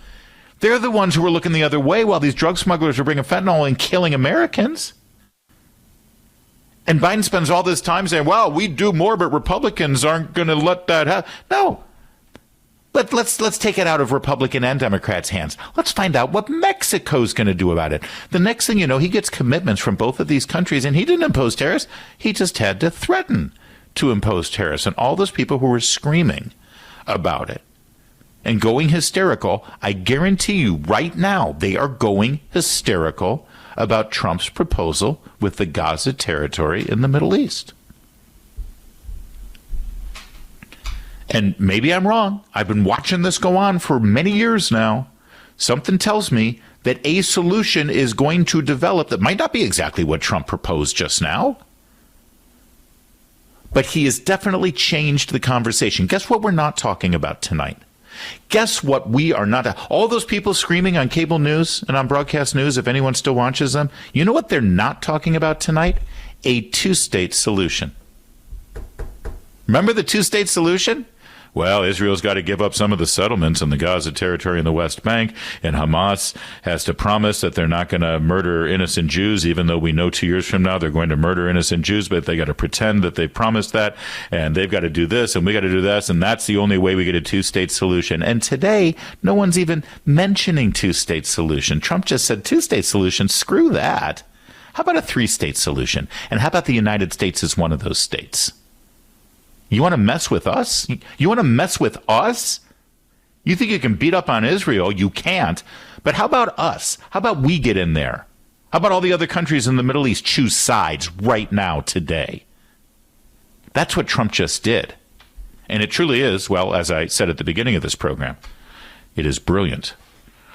They're the ones who are looking the other way while these drug smugglers are bringing fentanyl and killing Americans. And Biden spends all this time saying, well, we do more, but Republicans aren't going to let that happen. No. Let's take it out of Republican and Democrats' hands. Let's find out what Mexico's going to do about it. The next thing you know, he gets commitments from both of these countries, and he didn't impose tariffs. He just had to threaten to impose tariffs. And all those people who were screaming about it and going hysterical, I guarantee you right now, they are going hysterical about Trump's proposal with the Gaza territory in the Middle East. And maybe I'm wrong. I've been watching this go on for many years now. Something tells me that a solution is going to develop that might not be exactly what Trump proposed just now. But he has definitely changed the conversation. Guess what we're not talking about tonight? Guess what we are not? All those people screaming on cable news and on broadcast news, if anyone still watches them, you know what they're not talking about tonight? A two-state solution. Remember the two-state solution? Well, Israel's got to give up some of the settlements in the Gaza territory in the West Bank, and Hamas has to promise that they're not going to murder innocent Jews, even though we know 2 years from now they're going to murder innocent Jews, but they got to pretend that they promised that, and they've got to do this, and we got to do this, and that's the only way we get a two-state solution. And today, no one's even mentioning two-state solution. Trump just said two-state solution, screw that. How about a three-state solution? And how about the United States as one of those states? You want to mess with us? You want to mess with us? You think you can beat up on Israel? You can't. But how about us? How about we get in there? How about all the other countries in the Middle East choose sides right now, today? That's what Trump just did. And it truly is, well, as I said at the beginning of this program, it is brilliant.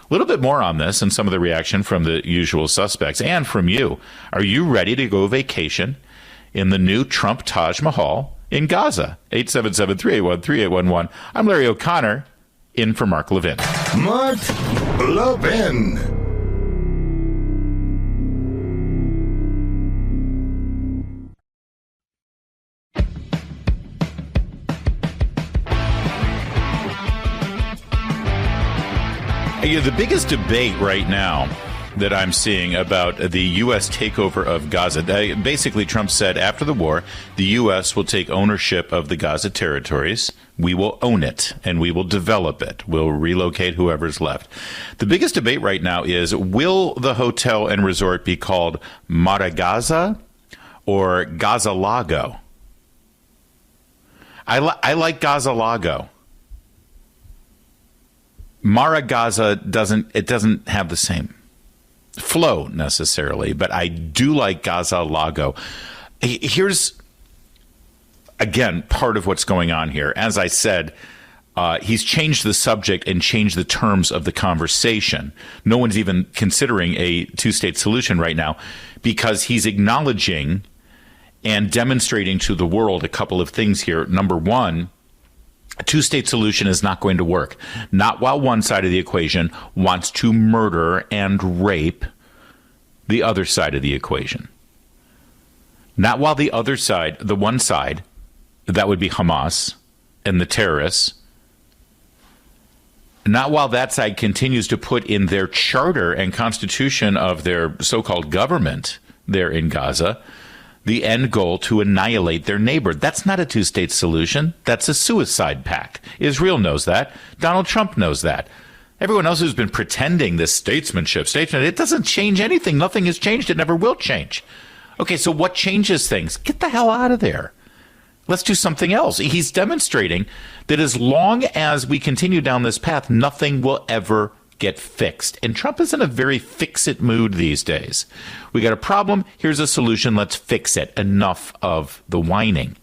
A little bit more on this and some of the reaction from the usual suspects and from you. Are you ready to go vacation in the new Trump Taj Mahal in Gaza? 877-381-3811. I'm Larry O'Connor, in for Mark Levin. Mark Levin. The biggest debate right now that I'm seeing about the U.S. takeover of Gaza. Basically, Trump said after the war, the U.S. will take ownership of the Gaza territories. We will own it, and we will develop it. We'll relocate whoever's left. The biggest debate right now is, will the hotel and resort be called Mara Gaza or Gaza Lago? I like Gaza Lago. Mara Gaza doesn't have the same flow necessarily, but I do like Gaza Lago. Here's, again, part of what's going on here. As I said, he's changed the subject and changed the terms of the conversation. No one's even considering a two-state solution right now because he's acknowledging and demonstrating to the world a couple of things here. Number one, a two-state solution is not going to work. Not while one side of the equation wants to murder and rape the other side of the equation. Not while the other side, the one side, that would be Hamas and the terrorists, not while that side continues to put in their charter and constitution of their so-called government there in Gaza the end goal to annihilate their neighbor. That's not a two-state solution. That's a suicide pact. Israel knows that. Donald Trump knows that. Everyone else who's been pretending this statesmanship, it doesn't change anything. Nothing has changed. It never will change. Okay, so what changes things? Get the hell out of there. Let's do something else. He's demonstrating that as long as we continue down this path, nothing will ever get fixed. And Trump is in a very fix-it mood these days. We got a problem. Here's a solution. Let's fix it. Enough of the whining.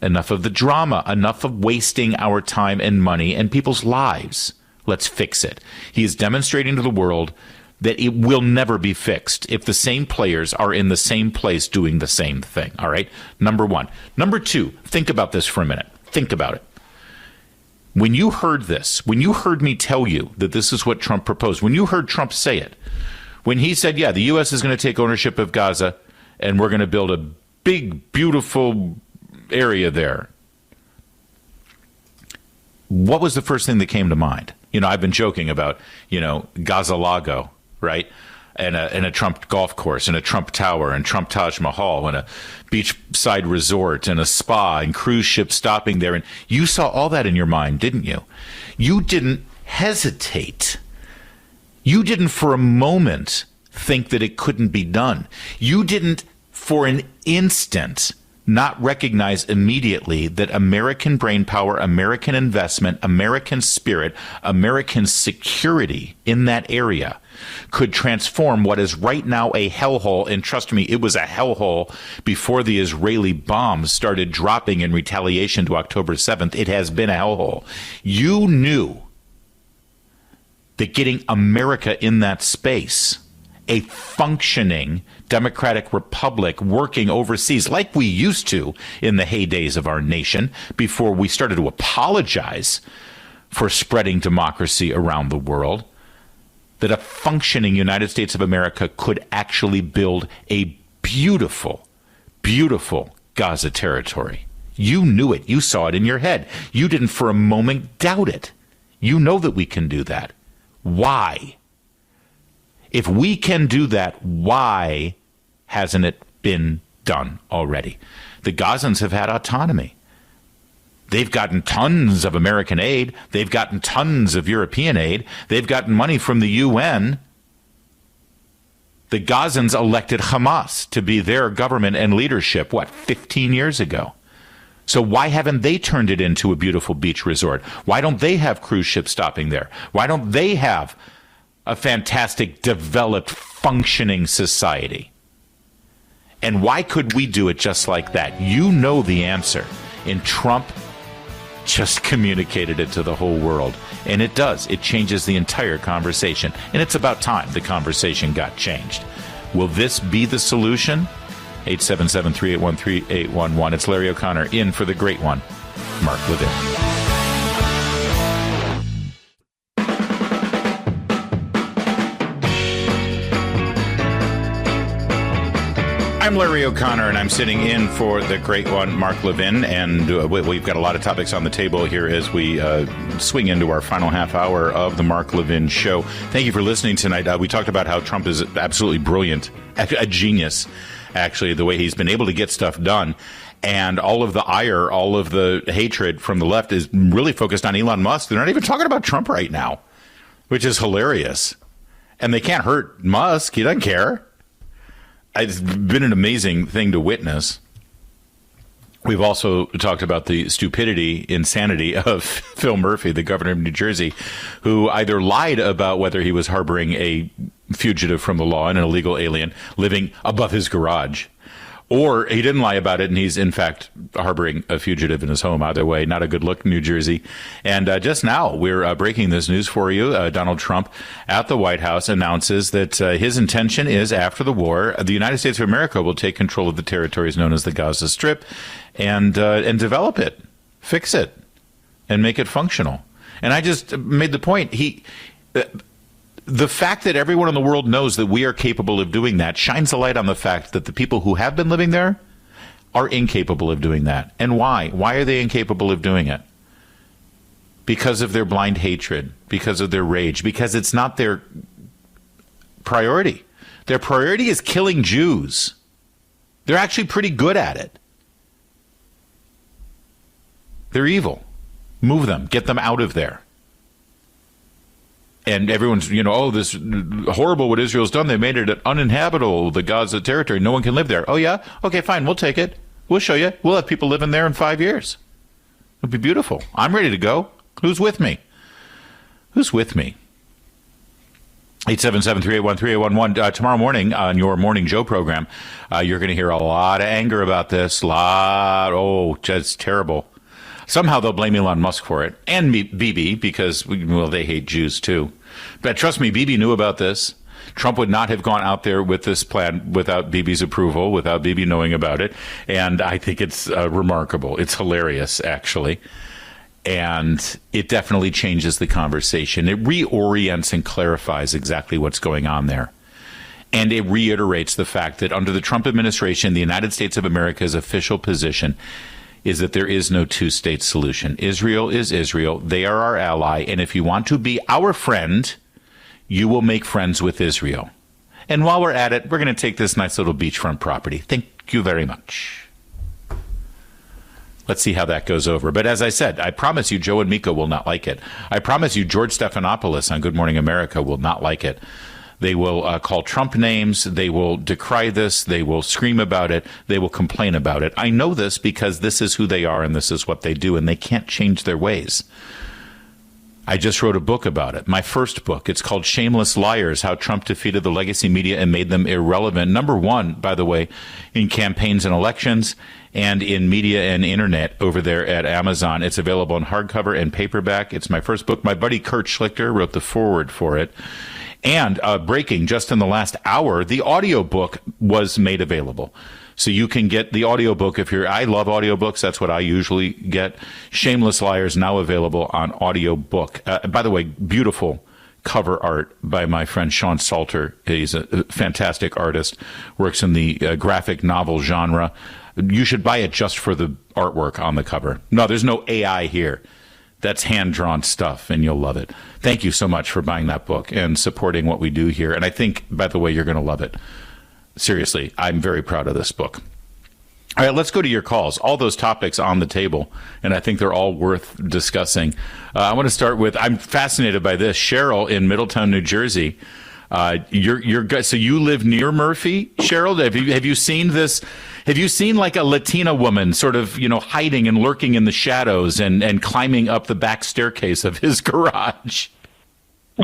Enough of the drama. Enough of wasting our time and money and people's lives. Let's fix it. He is demonstrating to the world that it will never be fixed if the same players are in the same place doing the same thing. All right? Number one. Number two, think about this for a minute. Think about it. When you heard this, when you heard me tell you that this is what Trump proposed, when you heard Trump say it, when he said, yeah, the U.S. is going to take ownership of Gaza and we're going to build a big, beautiful area there, what was the first thing that came to mind? You know, I've been joking about, you know, Gaza Lago, right? And a Trump golf course and a Trump Tower and Trump Taj Mahal and a beachside resort and a spa and cruise ships stopping there. And you saw all that in your mind, didn't you? You didn't hesitate. You didn't for a moment think that it couldn't be done. You didn't for an instant not recognize immediately that American brainpower, American investment, American spirit, American security in that area could transform what is right now a hellhole. And trust me, it was a hellhole before the Israeli bombs started dropping in retaliation to October 7th. It has been a hellhole. You knew that getting America in that space, a functioning democratic republic working overseas like we used to in the heydays of our nation before we started to apologize for spreading democracy around the world, that a functioning United States of America could actually build a beautiful, beautiful Gaza territory. You knew it. You saw it in your head. You didn't for a moment doubt it. You know that we can do that. Why? If we can do that, why hasn't it been done already? The Gazans have had autonomy. They've gotten tons of American aid. They've gotten tons of European aid. They've gotten money from the UN. The Gazans elected Hamas to be their government and leadership, 15 years ago? So why haven't they turned it into a beautiful beach resort? Why don't they have cruise ships stopping there? Why don't they have a fantastic, developed, functioning society? And why could we do it just like that? You know the answer. And Trump just communicated it to the whole world. And it does. It changes the entire conversation. And it's about time the conversation got changed. Will this be the solution? 877-381-3811. It's Larry O'Connor in for the great one, Mark Levin. I'm Larry O'Connor, and I'm sitting in for the great one, Mark Levin, and we've got a lot of topics on the table here as we swing into our final half hour of the Mark Levin Show. Thank you for listening tonight. We talked about how Trump is absolutely brilliant, a genius, actually, the way he's been able to get stuff done. And all of the ire, all of the hatred from the left is really focused on Elon Musk. They're not even talking about Trump right now, which is hilarious. And they can't hurt Musk. He doesn't care. It's been an amazing thing to witness. We've also talked about the stupidity, insanity of Phil Murphy, the governor of New Jersey, who either lied about whether he was harboring a fugitive from the law, an illegal alien, living above his garage, or he didn't lie about it and he's in fact harboring a fugitive in his home. Either way, not a good look, New Jersey. And just now we're breaking this news for you. Donald Trump at the White House announces that his intention is, after the war, the United States of America will take control of the territories known as the Gaza Strip and develop it, fix it, and make it functional. And I just made the point, the fact that everyone in the world knows that we are capable of doing that shines a light on the fact that the people who have been living there are incapable of doing that. And why? Why are they incapable of doing it? Because of their blind hatred, because of their rage, because it's not their priority. Their priority is killing Jews. They're actually pretty good at it. They're evil. Move them. Get them out of there. And everyone's, this horrible what Israel's done. They made it uninhabitable, the Gaza territory. No one can live there. Oh, yeah? Okay, fine. We'll take it. We'll show you. We'll have people living there in 5 years. It'll be beautiful. I'm ready to go. Who's with me? Who's with me? 877-381-3811. Tomorrow morning on your Morning Joe program, you're going to hear a lot of anger about this. Just terrible. Somehow they'll blame Elon Musk for it, and Bibi, because, they hate Jews too. But trust me, Bibi knew about this. Trump would not have gone out there with this plan without Bibi's approval, without Bibi knowing about it. And I think it's remarkable. It's hilarious, actually. And it definitely changes the conversation. It reorients and clarifies exactly what's going on there. And it reiterates the fact that under the Trump administration, the United States of America's official position is that there is no two-state solution. Israel is Israel. They are our ally. And if you want to be our friend, you will make friends with Israel. And while we're at it, we're going to take this nice little beachfront property. Thank you very much. Let's see how that goes over. But as I said, I promise you, Joe and Miko will not like it. I promise you, George Stephanopoulos on Good Morning America will not like it. They will call Trump names. They will decry this. They will scream about it. They will complain about it. I know this because this is who they are and this is what they do, and they can't change their ways. I just wrote a book about it, my first book. It's called Shameless Liars, How Trump Defeated the Legacy Media and Made Them Irrelevant. Number one, by the way, in campaigns and elections and in media and internet over there at Amazon. It's available in hardcover and paperback. It's my first book. My buddy Kurt Schlichter wrote the foreword for it. And breaking just in the last hour, the audiobook was made available. So you can get the audiobook if I love audiobooks. That's what I usually get. Shameless Liars now available on audiobook. By the way, beautiful cover art by my friend Sean Salter. He's a fantastic artist, works in the graphic novel genre. You should buy it just for the artwork on the cover. No, there's no AI here. That's hand-drawn stuff, and you'll love it. Thank you so much for buying that book and supporting what we do here. And I think, by the way, you're going to love it. Seriously, I'm very proud of this book. All right, let's go to your calls. All those topics on the table, and I think they're all worth discussing. I want to start with, I'm fascinated by this. Cheryl in Middletown, New Jersey. So you live near Murphy, Cheryl? Have you seen this? Have you seen like a Latina woman sort of, hiding and lurking in the shadows and climbing up the back staircase of his garage?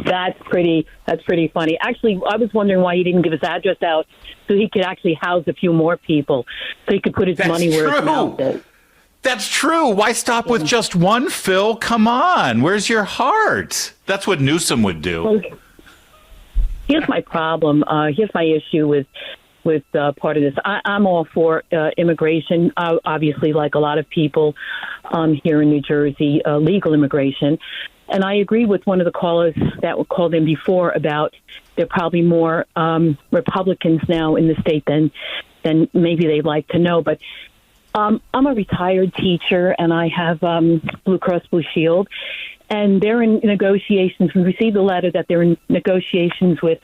That's pretty funny. Actually, I was wondering why he didn't give his address out so he could actually house a few more people, so he could put his money where his mouth is. That's true. Why stop with just one, Phil? Come on. Where's your heart? That's what Newsom would do. Well, here's my problem. Here's my issue with part of this. I'm all for immigration, obviously, like a lot of people here in New Jersey, legal immigration. And I agree with one of the callers that called in before about there are probably more Republicans now in the state than maybe they'd like to know. But I'm a retired teacher, and I have Blue Cross Blue Shield. And they're in negotiations. We received a letter that they're in negotiations with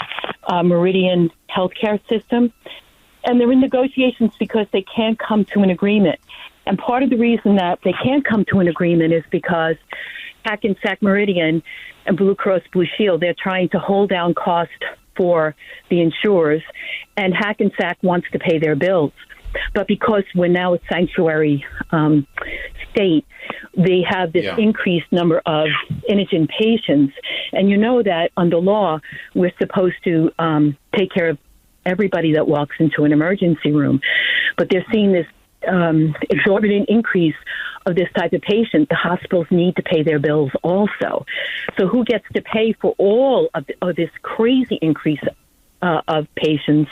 Meridian Healthcare System. And they're in negotiations because they can't come to an agreement. And part of the reason that they can't come to an agreement is because Hackensack Meridian and Blue Cross Blue Shield, they're trying to hold down cost for the insurers, and Hackensack wants to pay their bills. But because we're now a sanctuary state, they have this increased number of indigent patients. And you know that under law, we're supposed to take care of everybody that walks into an emergency room. But they're seeing this exorbitant increase of this type of patient. The hospitals need to pay their bills also. So who gets to pay for all of this crazy increase of patients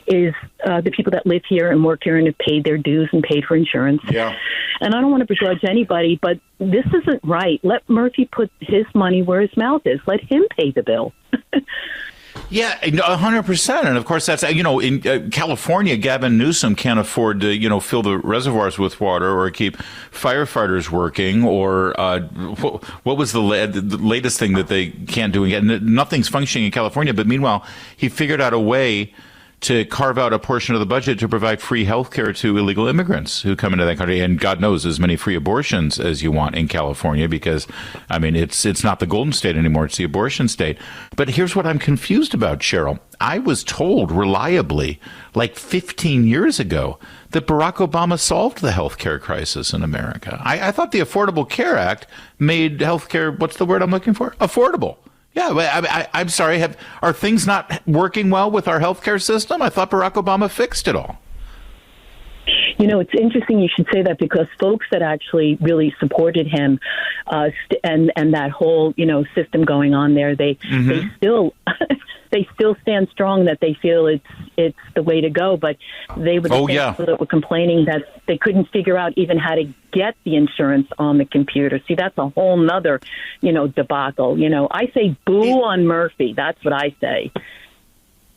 is the people that live here and work here and have paid their dues and paid for insurance. Yeah. And I don't want to begrudge anybody, but this isn't right. Let Murphy put his money where his mouth is. Let him pay the bill. Yeah, 100%. And of course, that's, in California, Gavin Newsom can't afford to, fill the reservoirs with water or keep firefighters working or what was the latest thing that they can't do? Nothing's functioning in California. But meanwhile, he figured out a way to carve out a portion of the budget to provide free health care to illegal immigrants who come into that country. And God knows as many free abortions as you want in California because, it's not the golden state anymore. It's the abortion state. But here's what I'm confused about, Cheryl. I was told reliably, like 15 years ago, that Barack Obama solved the health care crisis in America. I thought the Affordable Care Act made health care, what's the word I'm looking for? Affordable. Yeah, I'm sorry. Are things not working well with our healthcare system? I thought Barack Obama fixed it all. It's interesting you should say that because folks that actually really supported him and that whole, system going on there, they still they still stand strong that they feel it's the way to go. But they were the people that were complaining that they couldn't figure out even how to get the insurance on the computer. See, that's a whole nother, debacle. I say boo on Murphy. That's what I say.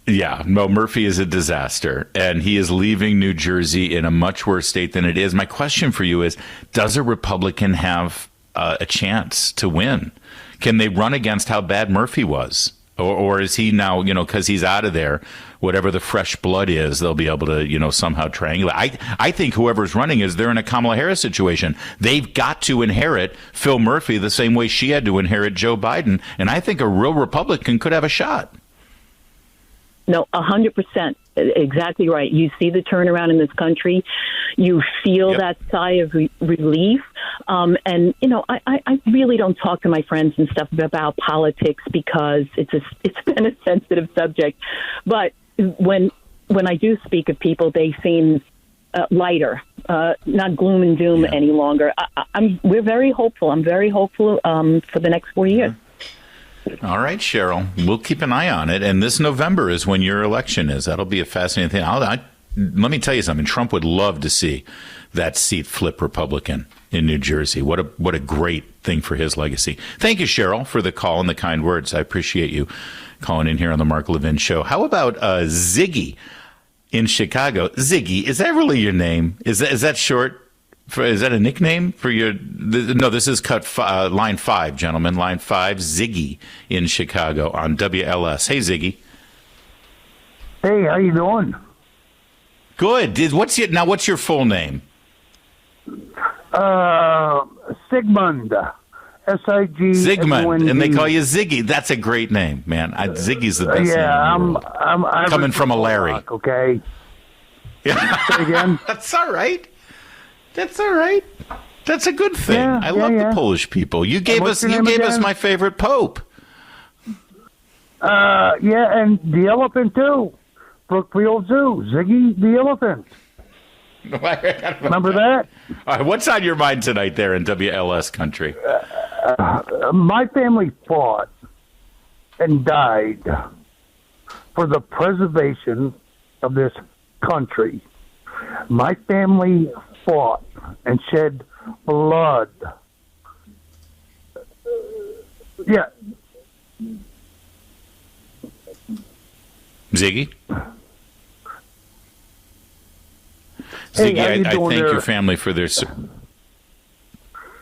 Yeah, no, Murphy is a disaster, and he is leaving New Jersey in a much worse state than it is. My question for you is, does a Republican have a chance to win? Can they run against how bad Murphy was? Or is he now, because he's out of there, whatever the fresh blood is, they'll be able to, somehow triangulate. I think whoever's running they're in a Kamala Harris situation. They've got to inherit Phil Murphy the same way she had to inherit Joe Biden, and I think a real Republican could have a shot. No, 100%. Exactly right. You see the turnaround in this country. You feel that sigh of relief. And, I really don't talk to my friends and stuff about politics because it's been a sensitive subject. But when I do speak of people, they seem lighter, not gloom and doom any longer. We're very hopeful. I'm very hopeful for the next 4 years. All right, Cheryl, we'll keep an eye on it. And this November is when your election is. That'll be a fascinating thing. Let me tell you something. Trump would love to see that seat flip Republican in New Jersey. What a great thing for his legacy. Thank you, Cheryl, for the call and the kind words. I appreciate you calling in here on the Mark Levin Show. How about Ziggy in Chicago? Ziggy, is that really your name? Is that short? Is that a nickname for your? No, this is line 5, gentlemen. Line 5, Ziggy in Chicago on WLS. Hey, Ziggy. Hey, how you doing? Good. What's your full name? Sigmund. S-I-G. Sigmund, and they call you Ziggy. That's a great name, man. Ziggy's the best name. Yeah, I'm coming from a Larry. Okay. Yeah. Say again. That's all right. That's all right. That's a good thing. I love the Polish people. You gave us my favorite pope. And the elephant too. Brookfield Zoo. Ziggy the elephant. Remember that? All right, what's on your mind tonight there in WLS country? My family fought and died for the preservation of this country. My family fought and shed blood. Yeah. Ziggy? Ziggy, I thank your family for their...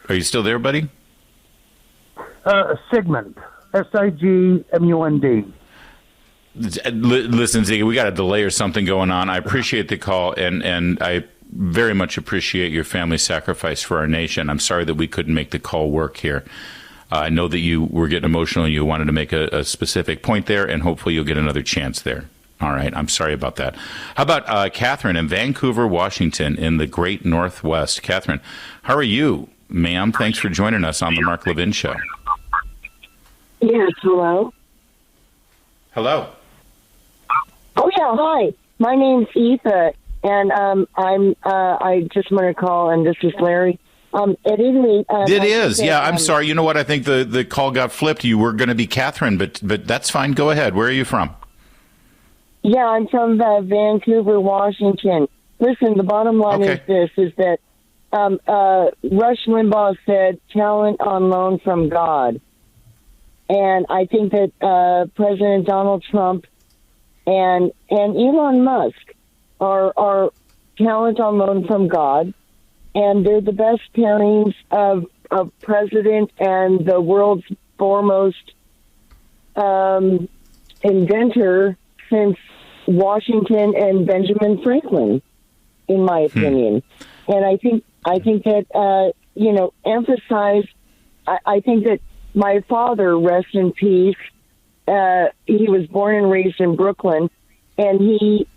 Are you still there, buddy? Sigmund. S-I-G-M-U-N-D. Listen, Ziggy, we got a delay or something going on. I appreciate the call, and I very much appreciate your family's sacrifice for our nation. I'm sorry that we couldn't make the call work here. I know that you were getting emotional and you wanted to make a specific point there, and hopefully you'll get another chance there. All right. I'm sorry about that. How about Catherine in Vancouver, Washington, in the great Northwest? Catherine, how are you, ma'am? Thanks for joining us on the Mark Levin Show. Yes, hello. Hello. Oh, yeah, hi. My name's Eva, and I just want to call, and this is Larry. At any rate, it is. Yeah, I'm sorry. You know what? I think the call got flipped. You were going to be Catherine, but that's fine. Go ahead. Where are you from? Yeah, I'm from Vancouver, Washington. Listen, the bottom line is this, is that Rush Limbaugh said, talent on loan from God. And I think that President Donald Trump and Elon Musk are talent on loan from God. And they're the best pairings of president and the world's foremost inventor since Washington and Benjamin Franklin, in my opinion. And I think that emphasize. I think that my father, rest in peace, he was born and raised in Brooklyn, and he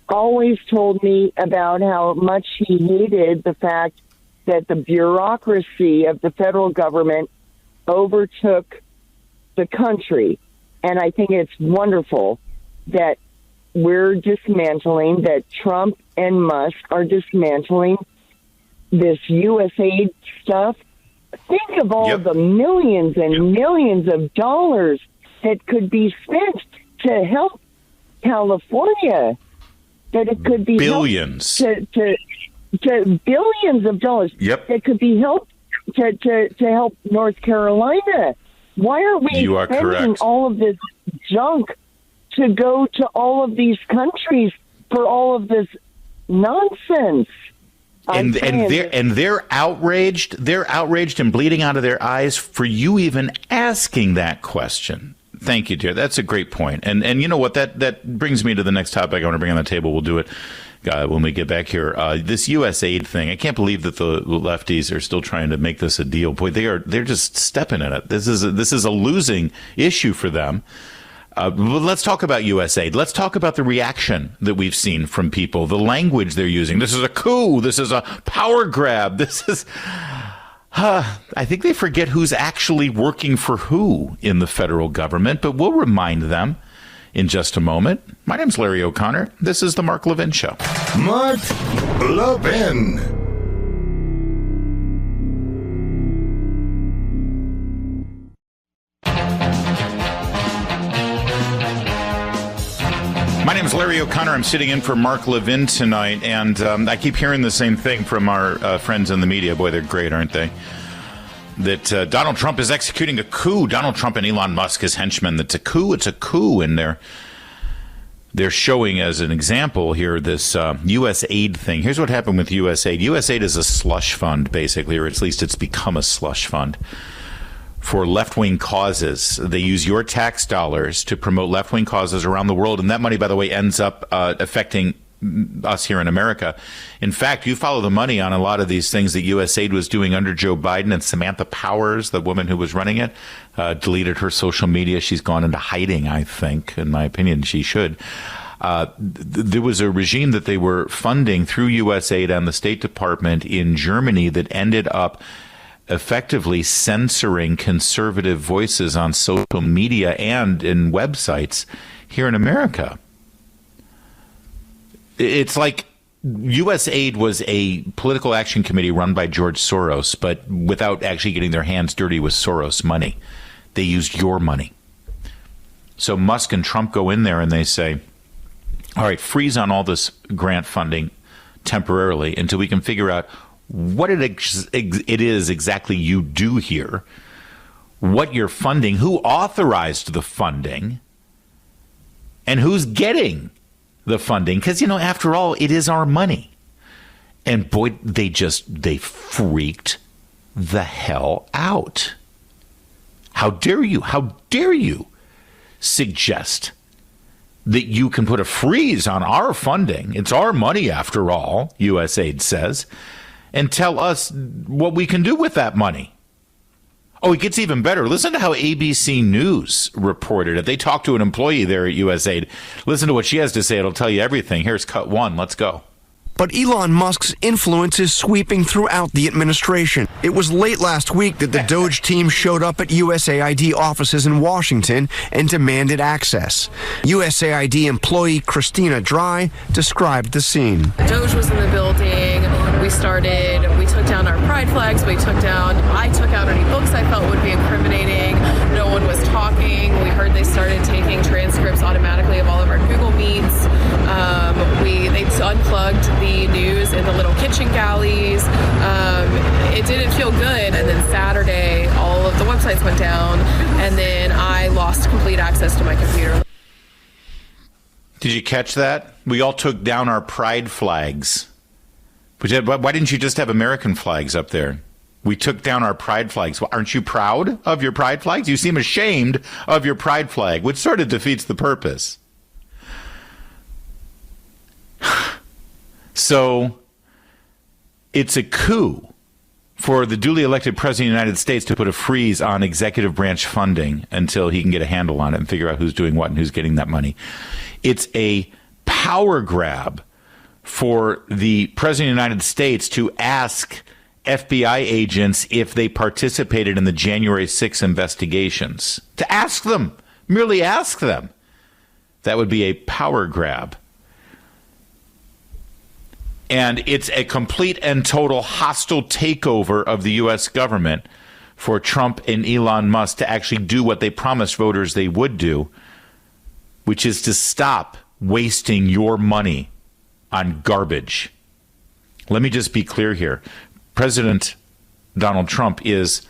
always told me about how much he hated the fact that the bureaucracy of the federal government overtook the country. And I think it's wonderful that we're dismantling, that Trump and Musk are dismantling this USAID stuff. Think of all the millions and millions of dollars that could be spent to help California, that it could be billions to billions of dollars. Yep. That could be helped to help North Carolina. Why are we spending correct. all of this junk to go to all of these countries for all of this nonsense? And they're outraged. They're outraged and bleeding out of their eyes for you even asking that question. Thank you, dear. That's a great point. And you know what? That brings me to the next topic I want to bring on the table. We'll do it when we get back here. This USAID thing. I can't believe that the lefties are still trying to make this a deal. Boy, they're just stepping in it. This is a losing issue for them. But let's talk about USAID. Let's talk about the reaction that we've seen from people, the language they're using. This is a coup. This is a power grab. This is... I think they forget who's actually working for who in the federal government, but we'll remind them in just a moment. My name's Larry O'Connor. This is the Mark Levin Show. Mark Levin. My name's Larry O'Connor. I'm sitting in for Mark Levin tonight, and I keep hearing the same thing from our friends in the media. Boy, they're great, aren't they? That Donald Trump is executing a coup. Donald Trump and Elon Musk, his henchmen. That's a coup. It's a coup, and they're showing as an example here this USAID thing. Here's what happened with USAID. USAID is a slush fund, basically, or at least it's become a slush fund for left-wing causes. They use your tax dollars to promote left-wing causes around the world, and that money, by the way, ends up affecting us here in America. In fact, you follow the money on a lot of these things that USAID was doing under Joe Biden, and Samantha Powers, the woman who was running it, deleted her social media. She's gone into hiding, I think. In my opinion, she should. There was a regime that they were funding through USAID and the State Department in Germany that ended up effectively censoring conservative voices on social media and in websites here in America. It's like USAID was a political action committee run by George Soros, but without actually getting their hands dirty with Soros money. They used your money. So Musk and Trump go in there and they say, all right, freeze on all this grant funding temporarily until we can figure out what it is exactly you do here, what you're funding, who authorized the funding, and who's getting the funding. Because, after all, it is our money. And boy, they freaked the hell out. How dare you suggest that you can put a freeze on our funding? It's our money, after all, USAID says, and tell us what we can do with that money. Oh, it gets even better. Listen to how ABC News reported it. They talked to an employee there at USAID. Listen to what she has to say. It'll tell you everything. Here's cut one. Let's go. But Elon Musk's influence is sweeping throughout the administration. It was late last week that the Doge team showed up at USAID offices in Washington and demanded access. USAID employee Christina Dry described the scene. Doge was in the building. We took down our pride flags. I took out any books I felt would be incriminating. No one was talking. We heard they started taking transcripts automatically of all of our Google Meets. They unplugged the news in the little kitchen galleys. It didn't feel good. And then Saturday, all of the websites went down, and then I lost complete access to my computer. Did you catch that? We all took down our pride flags. Why didn't you just have American flags up there? We took down our pride flags. Well, aren't you proud of your pride flags? You seem ashamed of your pride flag, which sort of defeats the purpose. So it's a coup for the duly elected president of the United States to put a freeze on executive branch funding until he can get a handle on it and figure out who's doing what and who's getting that money. It's a power grab for the president of the United States to ask FBI agents if they participated in the January 6 investigations. To ask them, merely ask them. That would be a power grab. And it's a complete and total hostile takeover of the U.S. government for Trump and Elon Musk to actually do what they promised voters they would do, which is to stop wasting your money on garbage. Let me just be clear here. President Donald Trump is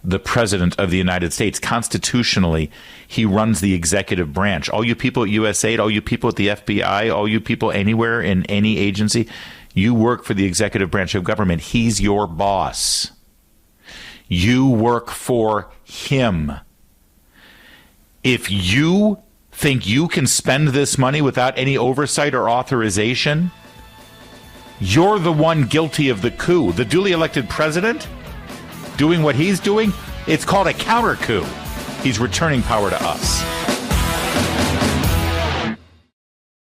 the president of the United States. Constitutionally, he runs the executive branch. All you people at USAID, all you people at the FBI, all you people anywhere in any agency, you work for the executive branch of government. He's your boss. You work for him. If you think you can spend this money without any oversight or authorization, you're the one guilty of the coup. The duly elected president doing what he's doing, it's called a counter coup. He's returning power to us.